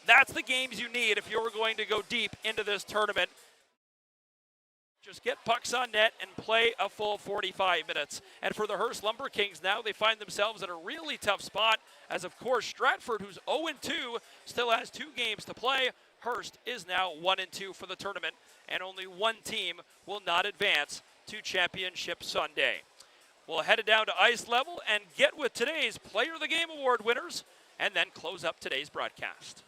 Speaker 1: That's the games you need if you're going to go deep into this tournament. Just get pucks on net and play a full 45 minutes. And for the Hearst Lumber Kings now, they find themselves in a really tough spot as, of course, Stratford, who's 0-2, still has 2 games to play. Hearst is now 1-2 for the tournament, and only one team will not advance to Championship Sunday. We'll head it down to ice level and get with today's Player of the Game Award winners, and then close up today's broadcast.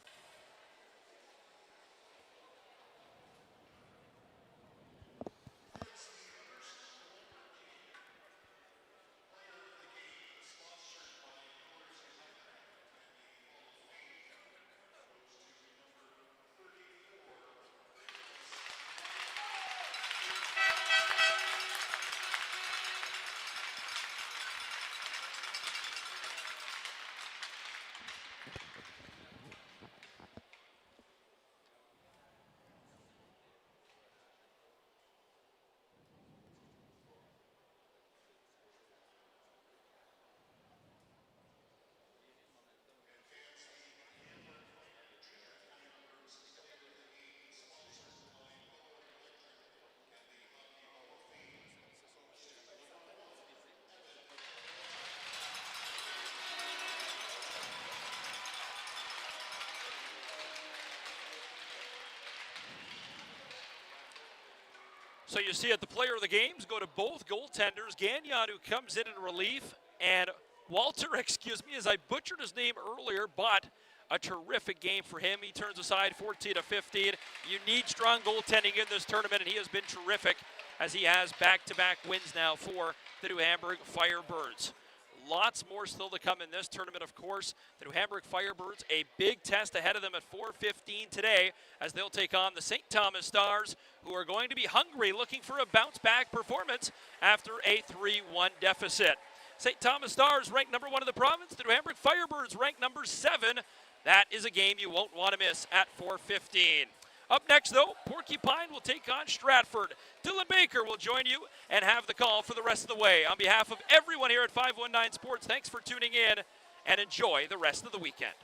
Speaker 1: So you see at the player of the games go to both goaltenders. Gagnon, who comes in relief, and Walter, excuse me, as I butchered his name earlier, but a terrific game for him. He turns aside 14-15. You need strong goaltending in this tournament, and he has been terrific as he has back-to-back wins now for the New Hamburg Firebirds. Lots more still to come in this tournament, of course. The New Hamburg Firebirds, a big test ahead of them at 4:15 today as they'll take on the St. Thomas Stars, who are going to be hungry, looking for a bounce-back performance after a 3-1 deficit. St. Thomas Stars ranked number 1 in the province. The New Hamburg Firebirds ranked number 7. That is a game you won't want to miss at 4:15. Up next, though, Porcupine will take on Stratford. Dylan Baker will join you and have the call for the rest of the way. On behalf of everyone here at 519 Sports, thanks for tuning in and enjoy the rest of the weekend.